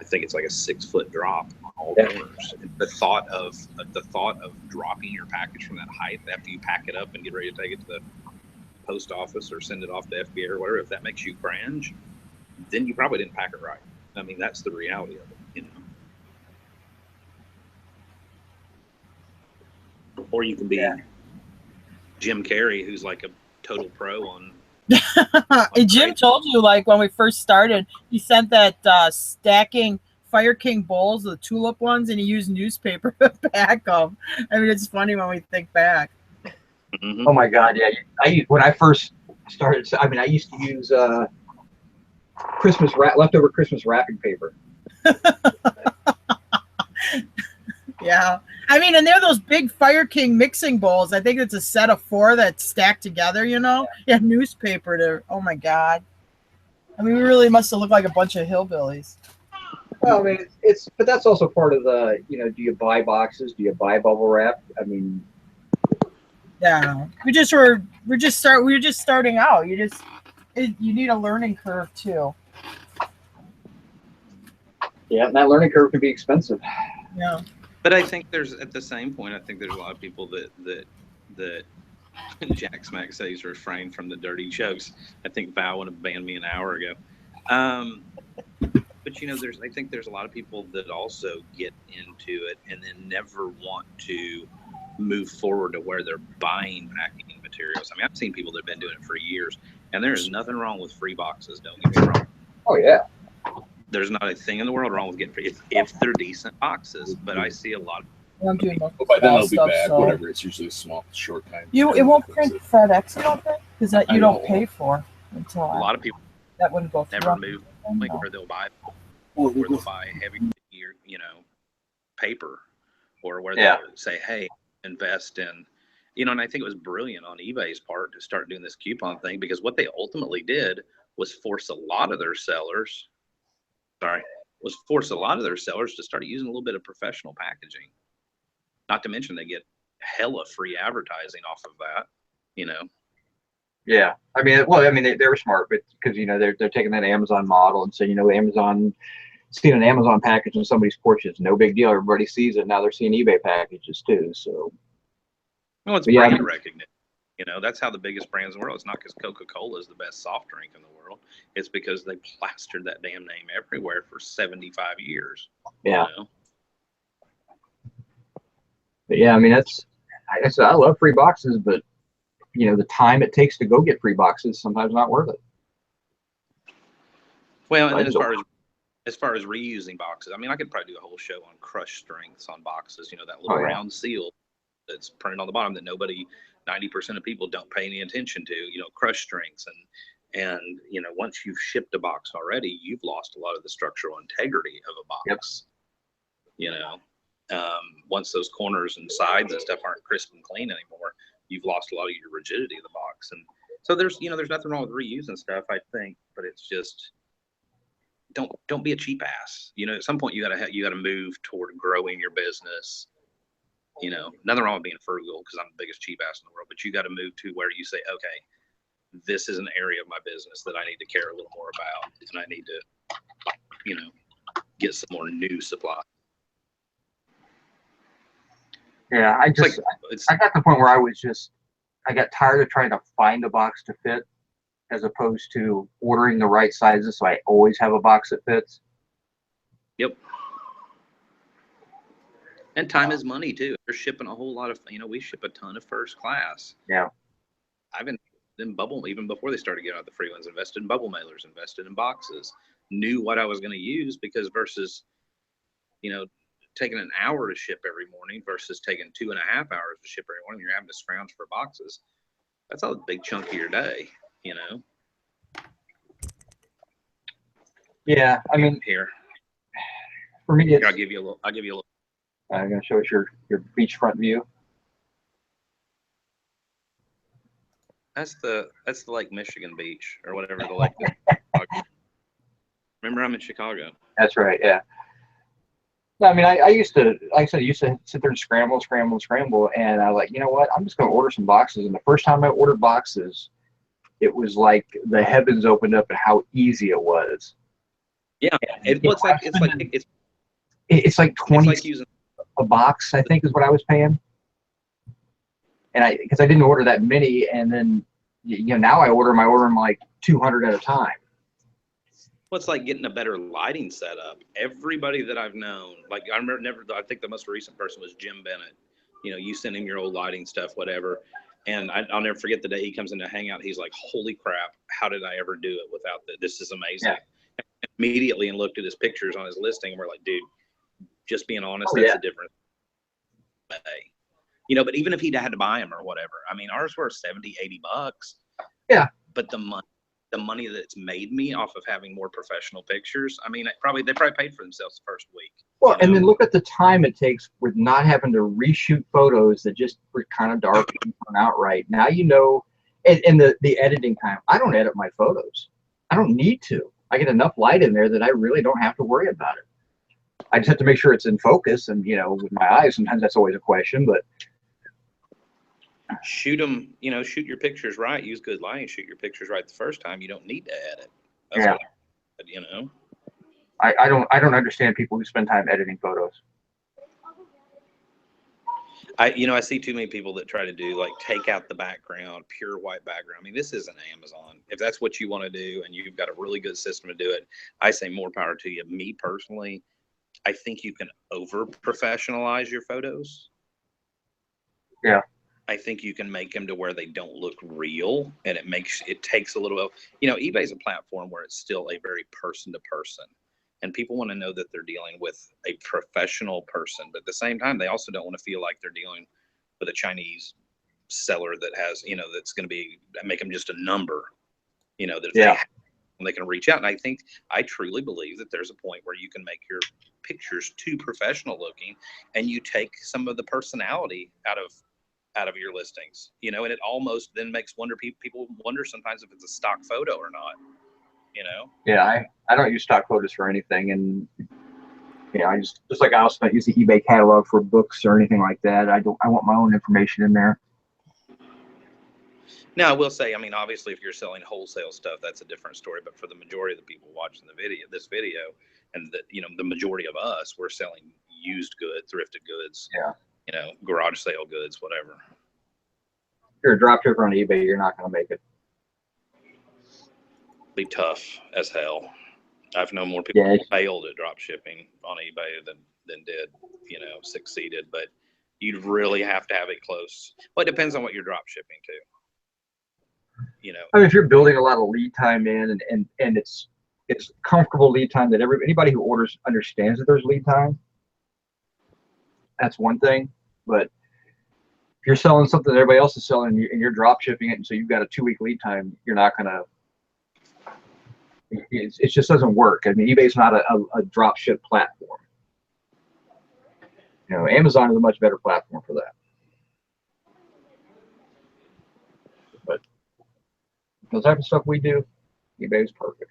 I think it's like a 6-foot drop on all corners. The thought of dropping your package from that height after you pack it up and get ready to take it to the post office or send it off to FBA or whatever, if that makes you cringe, then you probably didn't pack it right. I mean, that's the reality of it, Or you can be Jim Carrey, who's like a total pro on. Jim told you, like, when we first started, he sent that stacking Fire King bowls, the tulip ones, and he used newspaper to pack them. I mean, it's funny when we think back. Mm-hmm. Oh my God, yeah. When I first started, I used to use leftover Christmas wrapping paper. Yeah, Yeah. I mean, and they're those big Fire King mixing bowls. I think it's a set of 4 that's stacked together, you know? Yeah, newspaper to, oh my God. I mean, we really must have looked like a bunch of hillbillies. Well, I mean, but that's also part of the, do you buy boxes? Do you buy bubble wrap? I mean, Yeah. We were just starting out. You need a learning curve too. yeah, and that learning curve can be expensive. Yeah. But I think there's, at the same point, I think there's a lot of people that Jack Smack says refrain from the dirty jokes. I think Val would have banned me an hour ago. But I think there's a lot of people that also get into it and then never want to move forward to where they're buying packaging materials. I mean, I've seen people that have been doing it for years, and there is nothing wrong with free boxes. Don't get me wrong. Oh yeah. There's not a thing in the world wrong with getting free if they're decent boxes. But I see a lot of I'm doing most But by then small they'll be stuff, bad. so- Whatever. It's usually a small, short time. It won't print FedEx, you don't think? Because that I you don't don't. pay for until a lot of people that wouldn't go through. never move like No. where they'll buy Well, where they'll buy heavy paper, or where Yeah. they'll say, hey, invest in, and I think it was brilliant on eBay's part to start doing this coupon thing, because what they ultimately did was force a lot of their sellers to start using a little bit of professional packaging. Not to mention they get hella free advertising off of that, Yeah, I mean, they were smart, but because they're taking that Amazon model and saying, Amazon, seeing an Amazon package on somebody's porch is no big deal. Everybody sees it. Now they're seeing eBay packages too. So, Well, it's But yeah, I brand mean- recognition. That's how the biggest brands in the world. It's not because Coca-Cola is the best soft drink in the world. It's because they plastered that damn name everywhere for 75 years. yeah, You know? but yeah, I mean, I said, I love free boxes, but the time it takes to go get free boxes is sometimes not worth it. Well, and I then as don't- far as reusing boxes, I mean, I could probably do a whole show on crush strengths on boxes. That little Oh, yeah. round seal that's printed on the bottom that 90% of people don't pay any attention to. Crush strengths, and once you've shipped a box already, you've lost a lot of the structural integrity of a box. Yep. Once those corners and sides and stuff aren't crisp and clean anymore, you've lost a lot of your rigidity of the box. And so there's nothing wrong with reusing stuff, I think, but it's just don't be a cheap ass. At some point you gotta move toward growing your business. Nothing wrong with being frugal, because I'm the biggest cheap ass in the world, but you got to move to where you say, okay, this is an area of my business that I need to care a little more about, and I need to, get some more new supply. Yeah, I It's got to the point where I got tired of trying to find a box to fit, as opposed to ordering the right sizes, so I always have a box that fits. Yep. And time is money too. They're shipping a whole lot of, we ship a ton of first class. Yeah. I've been in bubble, even before they started getting out the free ones, invested in bubble mailers, invested in boxes, knew what I was going to use, because versus, taking an hour to ship every morning versus taking 2.5 hours to ship every morning, you're having to scrounge for boxes. That's a big chunk of your day, Yeah, I mean, Here, for me, I'll give you a little. I'm going to show us your beachfront view. That's the Lake Michigan beach, or whatever the lake is. Remember, I'm in Chicago. That's right. Yeah. No, I mean, I used to, like I said, I used to sit there and scramble, and I was like, you know what? I'm just going to order some boxes. And the first time I ordered boxes, it was like the heavens opened up and how easy it was. Yeah, it's like 20 like using. a box, I think, is what I was paying. And because I didn't order that many, and then now I order them like 200 at a time. Well, it's like getting a better lighting setup. Everybody that I've known, like I think the most recent person was Jim Bennett. You send him your old lighting stuff, whatever. And I'll never forget the day he comes into Hangout. He's like, holy crap, how did I ever do it without that? This is amazing. Yeah. Immediately, and looked at his pictures on his listing, and we're like, dude, just being honest, that's a different way. But even if he'd had to buy them or whatever, I mean, ours were $70-$80. Yeah. But the money that's made me off of having more professional pictures, I mean, they probably paid for themselves the first week. Well, and then look at the time it takes with not having to reshoot photos that just were kind of dark and turn out right. Now you know, and the editing time. I don't edit my photos. I don't need to. I get enough light in there that I really don't have to worry about it. I just have to make sure it's in focus, and with my eyes, sometimes that's always a question. But shoot them, shoot your pictures right. Use good lighting. Shoot your pictures right the first time. You don't need to edit. That's yeah, what I don't understand people who spend time editing photos. I see too many people that try to do like take out the background, pure white background. I mean, this isn't Amazon. If that's what you want to do and you've got a really good system to do it, I say more power to you. Me personally, I think you can over professionalize your photos. Yeah. I think you can make them to where they don't look real, and it takes a little, eBay's a platform where it's still a very person to person, and people want to know that they're dealing with a professional person, but at the same time, they also don't want to feel like they're dealing with a Chinese seller that has, that's going to make them just a number, that they can reach out. And I truly believe that there's a point where you can make your pictures too professional looking, and you take some of the personality out of your listings, and it almost then makes people wonder sometimes if it's a stock photo or not, Yeah, I don't use stock photos for anything, and I just like I also don't use the eBay catalog for books or anything like that. I want my own information in there. Now, I will say, obviously, if you're selling wholesale stuff, that's a different story. But for the majority of the people watching this video, and the majority of us, we're selling used goods, thrifted goods, garage sale goods, whatever. If you're a drop shipper on eBay, you're not going to make it. Be tough as hell. I've known more people failed at drop shipping on eBay than did, succeeded. But you'd really have to have it close. Well, it depends on what you're drop shipping to. If you're building a lot of lead time in, and it's comfortable lead time that anybody who orders understands that there's lead time, that's one thing. But if you're selling something that everybody else is selling and you're drop shipping it, and so you've got a 2-week lead time, you're not gonna. It just doesn't work. eBay's not a drop ship platform. Amazon is a much better platform for that. But the type of stuff we do, eBay is perfect.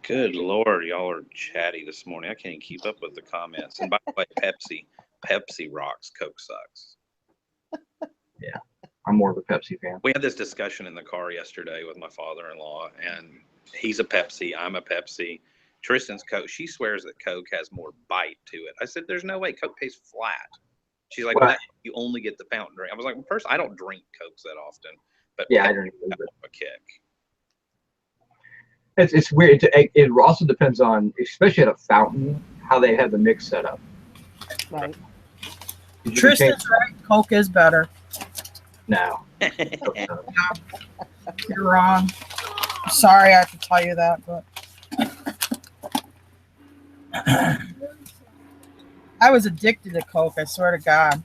Good Lord, y'all are chatty this morning. I can't even keep up with the comments. And by the way, Pepsi rocks, Coke sucks. Yeah, I'm more of a Pepsi fan. We had this discussion in the car yesterday with my father-in-law, and he's a Pepsi, I'm a Pepsi. Tristan's Coke, she swears that Coke has more bite to it. I said, there's no way. Coke tastes flat. She's like, well, you only get the fountain drink. I was like, well, first, I don't drink Cokes that often, but yeah, I don't either. A kick. It's weird. It also depends on, especially at a fountain, how they have the mix set up. Right. Tristan's right. Coke is better. No. You're wrong. I'm sorry I have to tell you that, but I was addicted to Coke, I swear to God.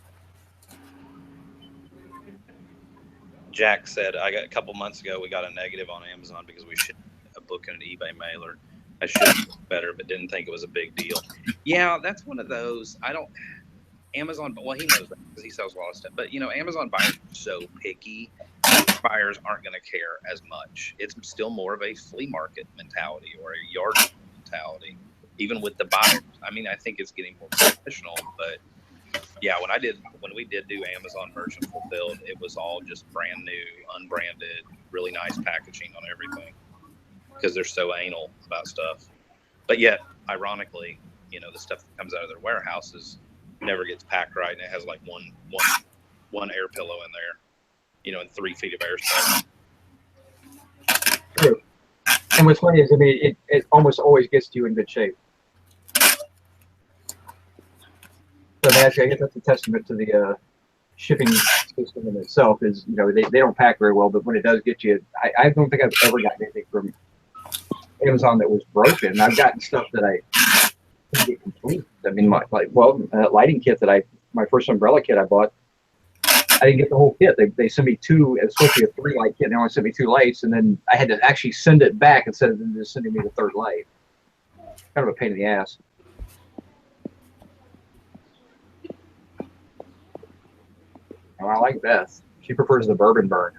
Jack said, a couple months ago, we got a negative on Amazon because we shipped a book in an eBay mailer. I should have done better, but didn't think it was a big deal. Yeah, that's one of those. Amazon, well, he knows that because he sells a lot of stuff. But, Amazon buyers are so picky. Buyers aren't going to care as much. It's still more of a flea market mentality or a yard mentality, even with the buyers. I think it's getting more professional. But, yeah, when we did do Amazon Merchant Fulfilled, it was all just brand new, unbranded, really nice packaging on everything because they're so anal about stuff. But yet, ironically, the stuff that comes out of their warehouses never gets packed right, and it has like one air pillow in there, and 3 feet of air space. True. And what's funny is, it almost always gets you in good shape. So actually, I guess that's a testament to the shipping system in itself. Is they don't pack very well, but when it does get you, I don't think I've ever gotten anything from Amazon that was broken. I've gotten stuff that I didn't get complete. Lighting kit my first umbrella kit I bought, I didn't get the whole kit. They sent me 2. It's supposed to be a 3-light kit, and they only sent me 2 lights, and then I had to actually send it back instead of them just sending me the 3rd light. kind of a pain in the ass. Oh, I like Beth. She prefers the bourbon burn.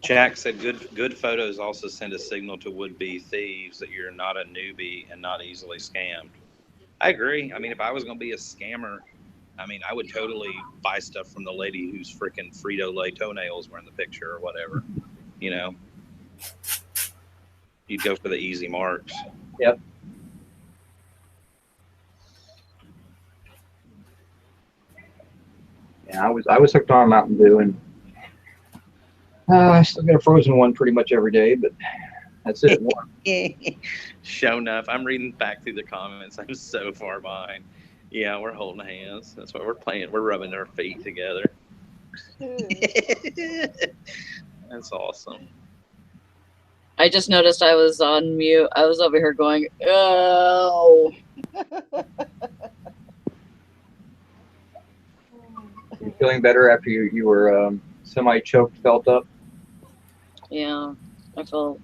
Jack said, "Good photos also send a signal to would-be thieves that you're not a newbie and not easily scammed." I agree. I mean, if I was going to be a scammer, I mean, I would totally buy stuff from the lady whose freaking Frito-Lay toenails were in the picture or whatever. You know, you'd go for the easy marks. Yep. Yeah, I was hooked on Mountain Dew, and I still get a frozen one pretty much every day, but that's it. Sure enough, I'm reading back through the comments. I'm so far behind. Yeah, we're holding hands. That's what we're playing. We're rubbing our feet together. That's awesome. I just noticed I was on mute. I was over here going, oh. You feeling better after you were semi-choked, felt up? Yeah, I feel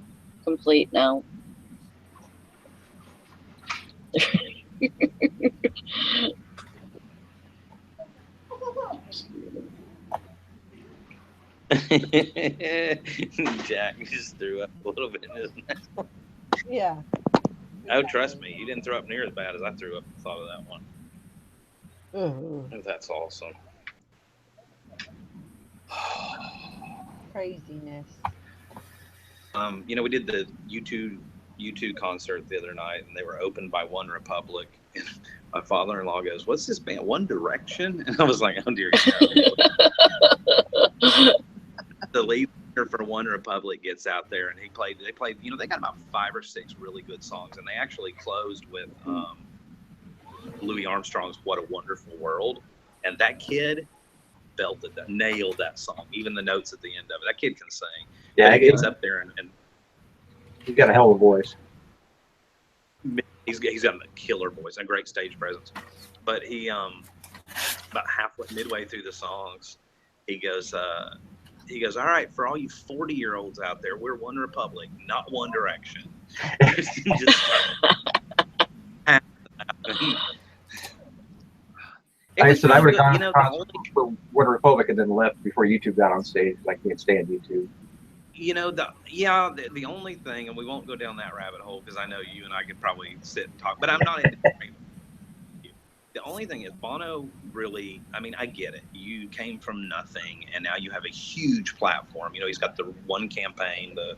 complete now. Jack just threw up a little bit in his mouth. Yeah. Oh, trust me, you didn't throw up near as bad as I threw up. Thought of that one. Ugh, That's awesome. craziness. You know, we did the U2 concert the other night, and they were opened by One Republic. And my father-in-law goes, "What's this band? One Direction?" And I was like, "Oh dear God." The lead singer for One Republic gets out there, and they played. You know, they got about 5 or 6 really good songs, and they actually closed with Louis Armstrong's "What a Wonderful World," and that kid belted that, nailed that song, even the notes at the end of it. That kid can sing. Yeah, but he gets up there and he's got a hell of a voice. he's got a killer voice, a great stage presence. But he about midway through the songs, he goes, "All right, for all you 40-year-olds out there, we're One Republic, not One Direction." I said I would have gone to for One Republic and then left before YouTube got on stage. I can't stand YouTube. You know, the only thing, and we won't go down that rabbit hole because I know you and I could probably sit and talk, but I'm not into the only thing is Bono really, I mean, I get it. You came from nothing and now you have a huge platform. You know, he's got the one campaign, the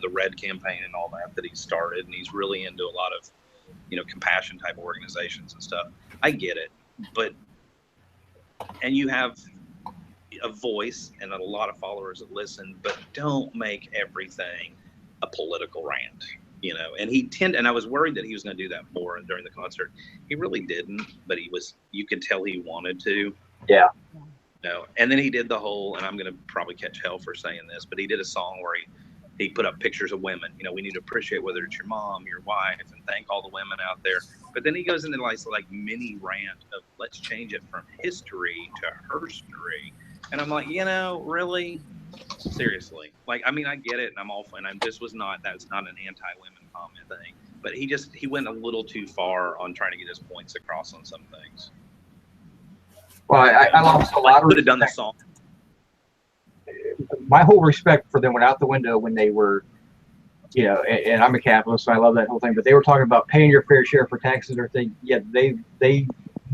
red campaign and all that he started, and he's really into a lot of, compassion type organizations and stuff. I get it. And you have a voice and a lot of followers that listen, but don't make everything a political rant, and I was worried that he was going to do that more during the concert. He really didn't, but you could tell he wanted to. Yeah. And then he did the whole, and I'm going to probably catch hell for saying this, but he did a song where he put up pictures of women. We need to appreciate whether it's your mom, your wife, and thank all the women out there. But then he goes into like mini rant of let's change it from history to herstory. And I'm like, really? Seriously? Like, I mean, I get it, and I'm all, and that's not an anti-women comment thing. But he went a little too far on trying to get his points across on some things. Well, I lost a lot of. Could have done the song. My whole respect for them went out the window when they were, and I'm a capitalist, so I love that whole thing. But they were talking about paying your fair share for taxes or thing. Yet they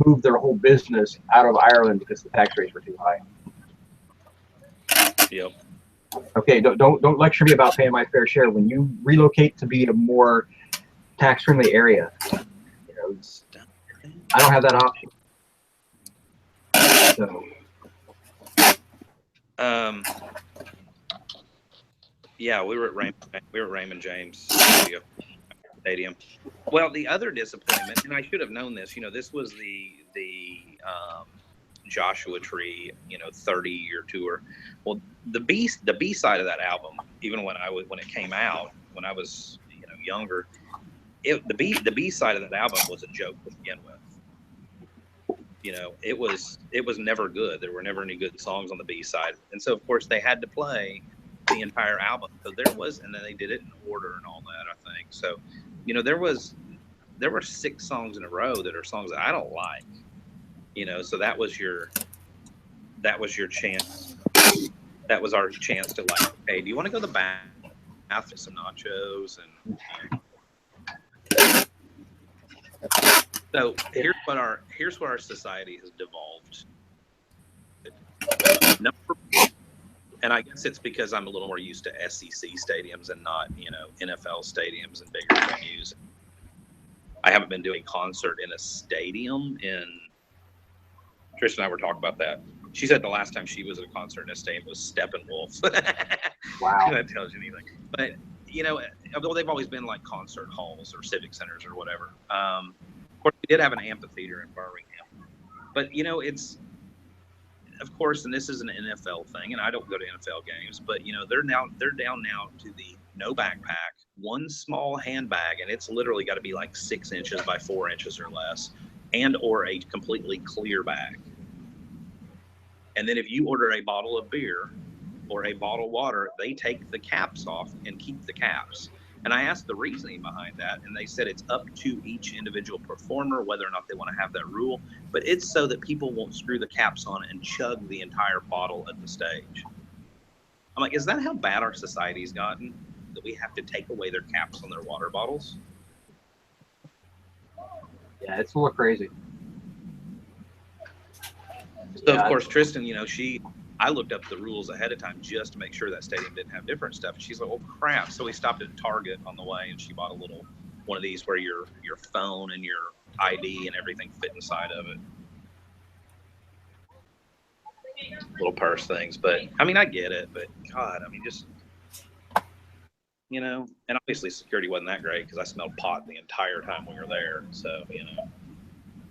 moved their whole business out of Ireland because the tax rates were too high. Yep. Okay, don't lecture me about paying my fair share when you relocate to be in a more tax-friendly area. I don't have that option. So. Yeah, we were at Raymond James Stadium. Well, the other disappointment, and I should have known this. This was the Joshua Tree, 30-year tour. Well, the B side of that album, even when it came out, when I was younger, the B side of that album was a joke to begin with. It was never good. There were never any good songs on the B side, and so of course they had to play the entire album. So there was, and then they did it in order and all that, I think. So, you know, there were 6 songs in a row that are songs that I don't like. You know, so that was your chance. That was our chance to like, hey, do you want to go to the bath, get some nachos, and so here's where our society has devolved. And I guess it's because I'm a little more used to SEC stadiums and not, you know, NFL stadiums and bigger venues. I haven't been doing a concert in a stadium in. Tristan and I were talking about that. She said the last time she was at a concert in a stadium was Steppenwolf. Wow. That tells you anything. But, you know, although they've always been like concert halls or civic centers or whatever. Of course, we did have an amphitheater in Birmingham. But, you know, it's, of course, and this is an NFL thing, and I don't go to NFL games, but, you know, they're down now to the no backpack, one small handbag, and it's literally got to be like 6 inches by 4 inches or less, and or a completely clear bag. And then if you order a bottle of beer or a bottle of water, they take the caps off and keep the caps. And I asked the reasoning behind that, and they said it's up to each individual performer whether or not they want to have that rule. But it's so that people won't screw the caps on and chug the entire bottle at the stage. I'm like, is that how bad our society's gotten? That we have to take away their caps on their water bottles? Yeah, it's a little crazy. So, of course, Tristan, you know, I looked up the rules ahead of time just to make sure that stadium didn't have different stuff. And she's like, oh, crap. So we stopped at Target on the way, and she bought a little one of these where your phone and your ID and everything fit inside of it. Little purse things. But, I mean, I get it. But, God, I mean, just, you know. And obviously security wasn't that great because I smelled pot the entire time we were there. So, you know.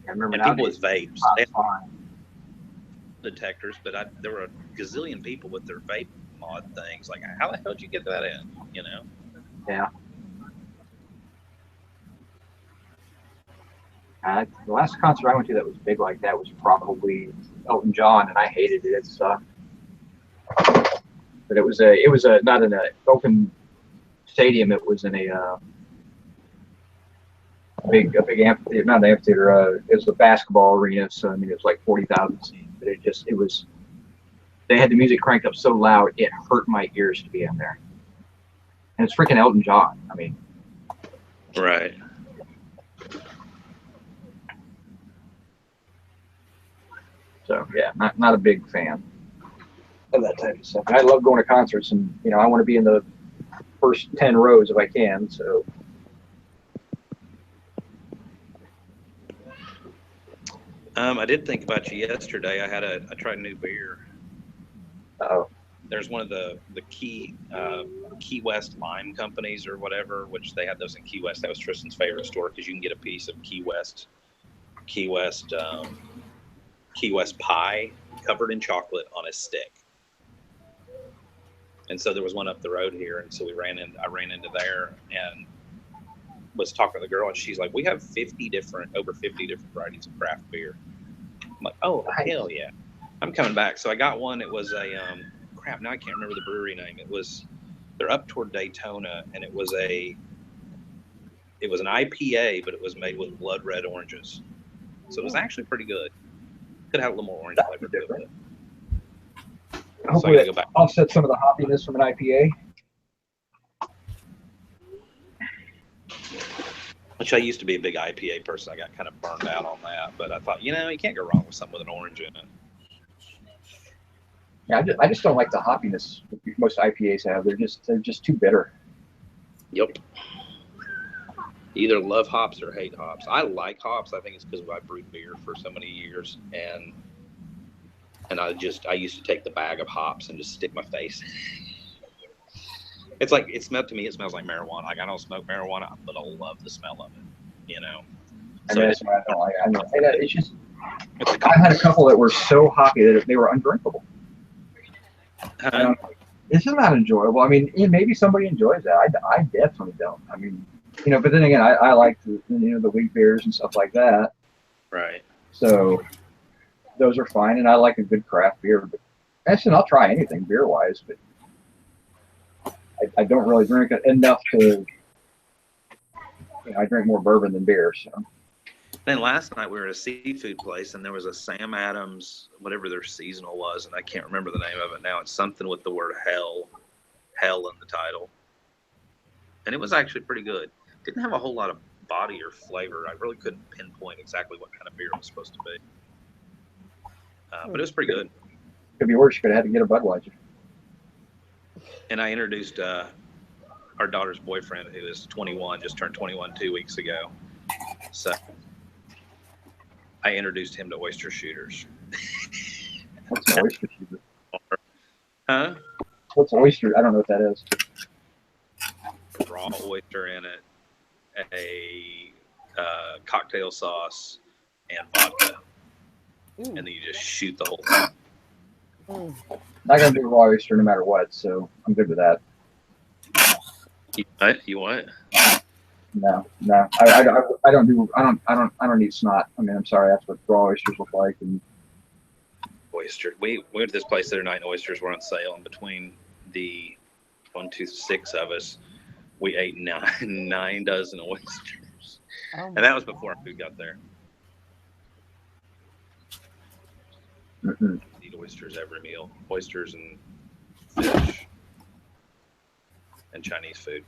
I remember and people with vapes. They had fine. detectors, but there were a gazillion people with their vape mod things. Like, how the hell did you get that in? You know? Yeah. The last concert I went to that was big like that was probably Elton John, and I hated it. It sucked. But it was not in an open stadium. It was in a big amphitheater, not an amphitheater. It was a basketball arena, so I mean it was like 40,000 seats. But it was. They had the music cranked up so loud it hurt my ears to be in there. And it's freaking Elton John. I mean. Right. So yeah, not a big fan of that type of stuff. I love going to concerts, and you know I want to be in the first 10 rows if I can. So. I did think about you yesterday. I tried a new beer. Oh. There's one of the Key West lime companies or whatever, which they had those in Key West. That was Tristan's favorite store because you can get a piece of Key West pie covered in chocolate on a stick. And so there was one up the road here, and so I ran into there and was talking to the girl, and she's like, we have over 50 different varieties of craft beer. I'm like, oh, hell yeah. I'm coming back. So I got one. It was a, crap, now I can't remember the brewery name. They're up toward Daytona, and it was an IPA, but it was made with blood red oranges. So it was actually pretty good. Could have a little more orange flavor to it. Hopefully so that offset some of the hoppiness from an IPA. Which I used to be a big IPA person. I got kind of burned out on that, but I thought, you know, you can't go wrong with something with an orange in it. Yeah, I just don't like the hoppiness most IPAs have. They're just too bitter. Yep. You either love hops or hate hops. I like hops. I think it's because I brewed beer for so many years, and I used to take the bag of hops and just stick my face. It's like, it smells like marijuana. Like, I don't smoke marijuana, but I love the smell of it, you know? So that's why I don't like it. I know. It's just, I had a couple that were so hoppy that they were undrinkable. This is not enjoyable. I mean, maybe somebody enjoys that. I definitely don't. I mean, you know, but then again, I like the wheat beers and stuff like that. Right. So those are fine, and I like a good craft beer. But actually, I'll try anything beer-wise, but I don't really drink it enough to. I drink more bourbon than beer. So Then last night we were at a seafood place and there was a Sam Adams, whatever their seasonal was, and I can't remember the name of it now. It's something with the word hell in the title. And it was actually pretty good. Didn't have a whole lot of body or flavor. I really couldn't pinpoint exactly what kind of beer it was supposed to be. But it was pretty good. could be worse. You could have had to get a Budweiser. And I introduced our daughter's boyfriend, who is 21, just turned 21 2 weeks ago. So I introduced him to oyster shooters. What's an oyster shooter? Huh? What's oyster? I don't know what that is. Raw oyster in it, a cocktail sauce, and vodka. And then you just shoot the whole thing. Not gonna do a raw oyster no matter what, so I'm good with that. You want it? No. I don't need snot. I mean, I'm sorry, that's what raw oysters look like. And Oyster. We went to this place the other night, and oysters were on sale. And between the 6 of us, we ate nine dozen oysters, and that was before our food got there. Eat oysters every meal. Oysters and fish and Chinese food.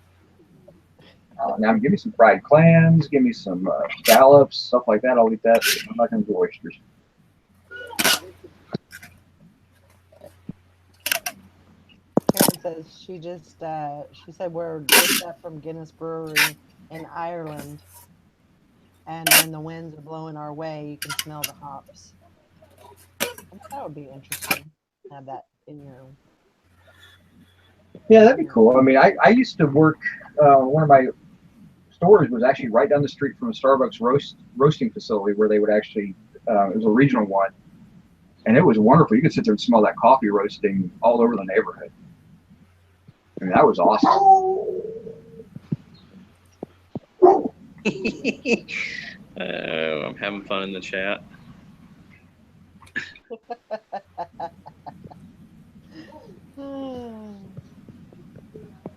now give me some fried clams, give me some scallops, stuff like that. I'll eat that. I'm not gonna do oysters. Karen says she said we're just up from Guinness Brewery in Ireland, and when the winds are blowing our way, you can smell the hops. That would be interesting. Have that in your. Yeah, that'd be cool. I mean, I used to work. One of my stores was actually right down the street from a Starbucks roasting facility where they would actually. It was a regional one, and it was wonderful. You could sit there and smell that coffee roasting all over the neighborhood. I mean, that was awesome. I'm having fun in the chat.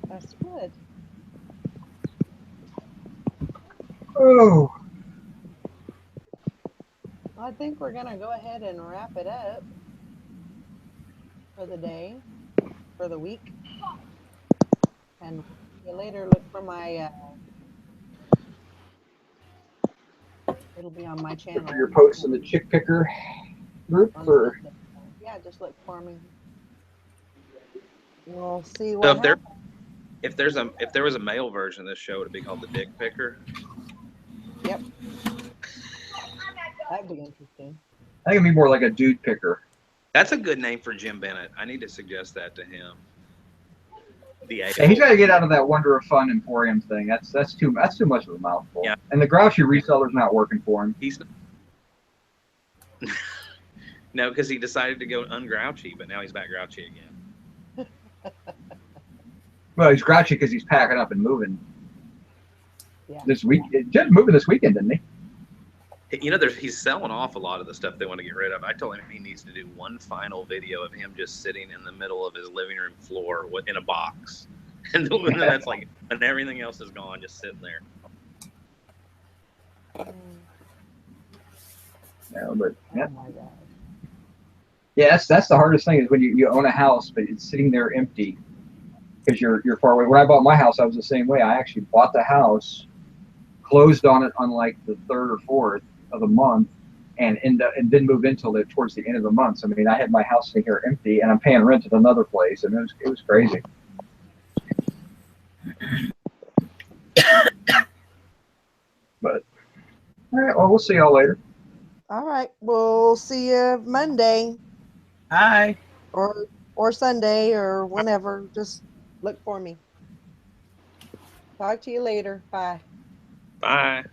That's good. Oh. I think we're gonna go ahead and wrap it up for the day, for the week, and see you later. Look for my. It'll be on my channel. For your posts in the chick picker group, or yeah, just look for me. We'll see So what happens. if there was a male version of this show, would it be called the Dick Picker? Yep. That'd be interesting. I think it'd be more like a dude picker. That's a good name for Jim Bennett. I need to suggest that to him. Yeah, he's got to get out of that Wonder of Fun Emporium thing. That's too much of a mouthful. Yeah. And the Grouchy reseller's not working for him. He's no, because he decided to go ungrouchy, but now he's back grouchy again. Well, he's grouchy because he's packing up and moving. Yeah. This week, just moving this weekend, didn't he? You know, he's selling off a lot of the stuff they want to get rid of. I told him he needs to do one final video of him just sitting in the middle of his living room floor in a box. And then that's like, and everything else is gone, just sitting there. No, but yeah. Oh my God. Yeah, that's the hardest thing is when you own a house, but it's sitting there empty because you're far away. When I bought my house, I was the same way. I actually bought the house, closed on it on like the 3rd or 4th of the month, and didn't move in till towards the end of the month. So, I mean, I had my house sitting here empty, and I'm paying rent at another place, and it was crazy. But all right, well, we'll see y'all later. All right. We'll see you Monday Hi. or Sunday or whenever. Just look for me. Talk to you later. Bye. Bye.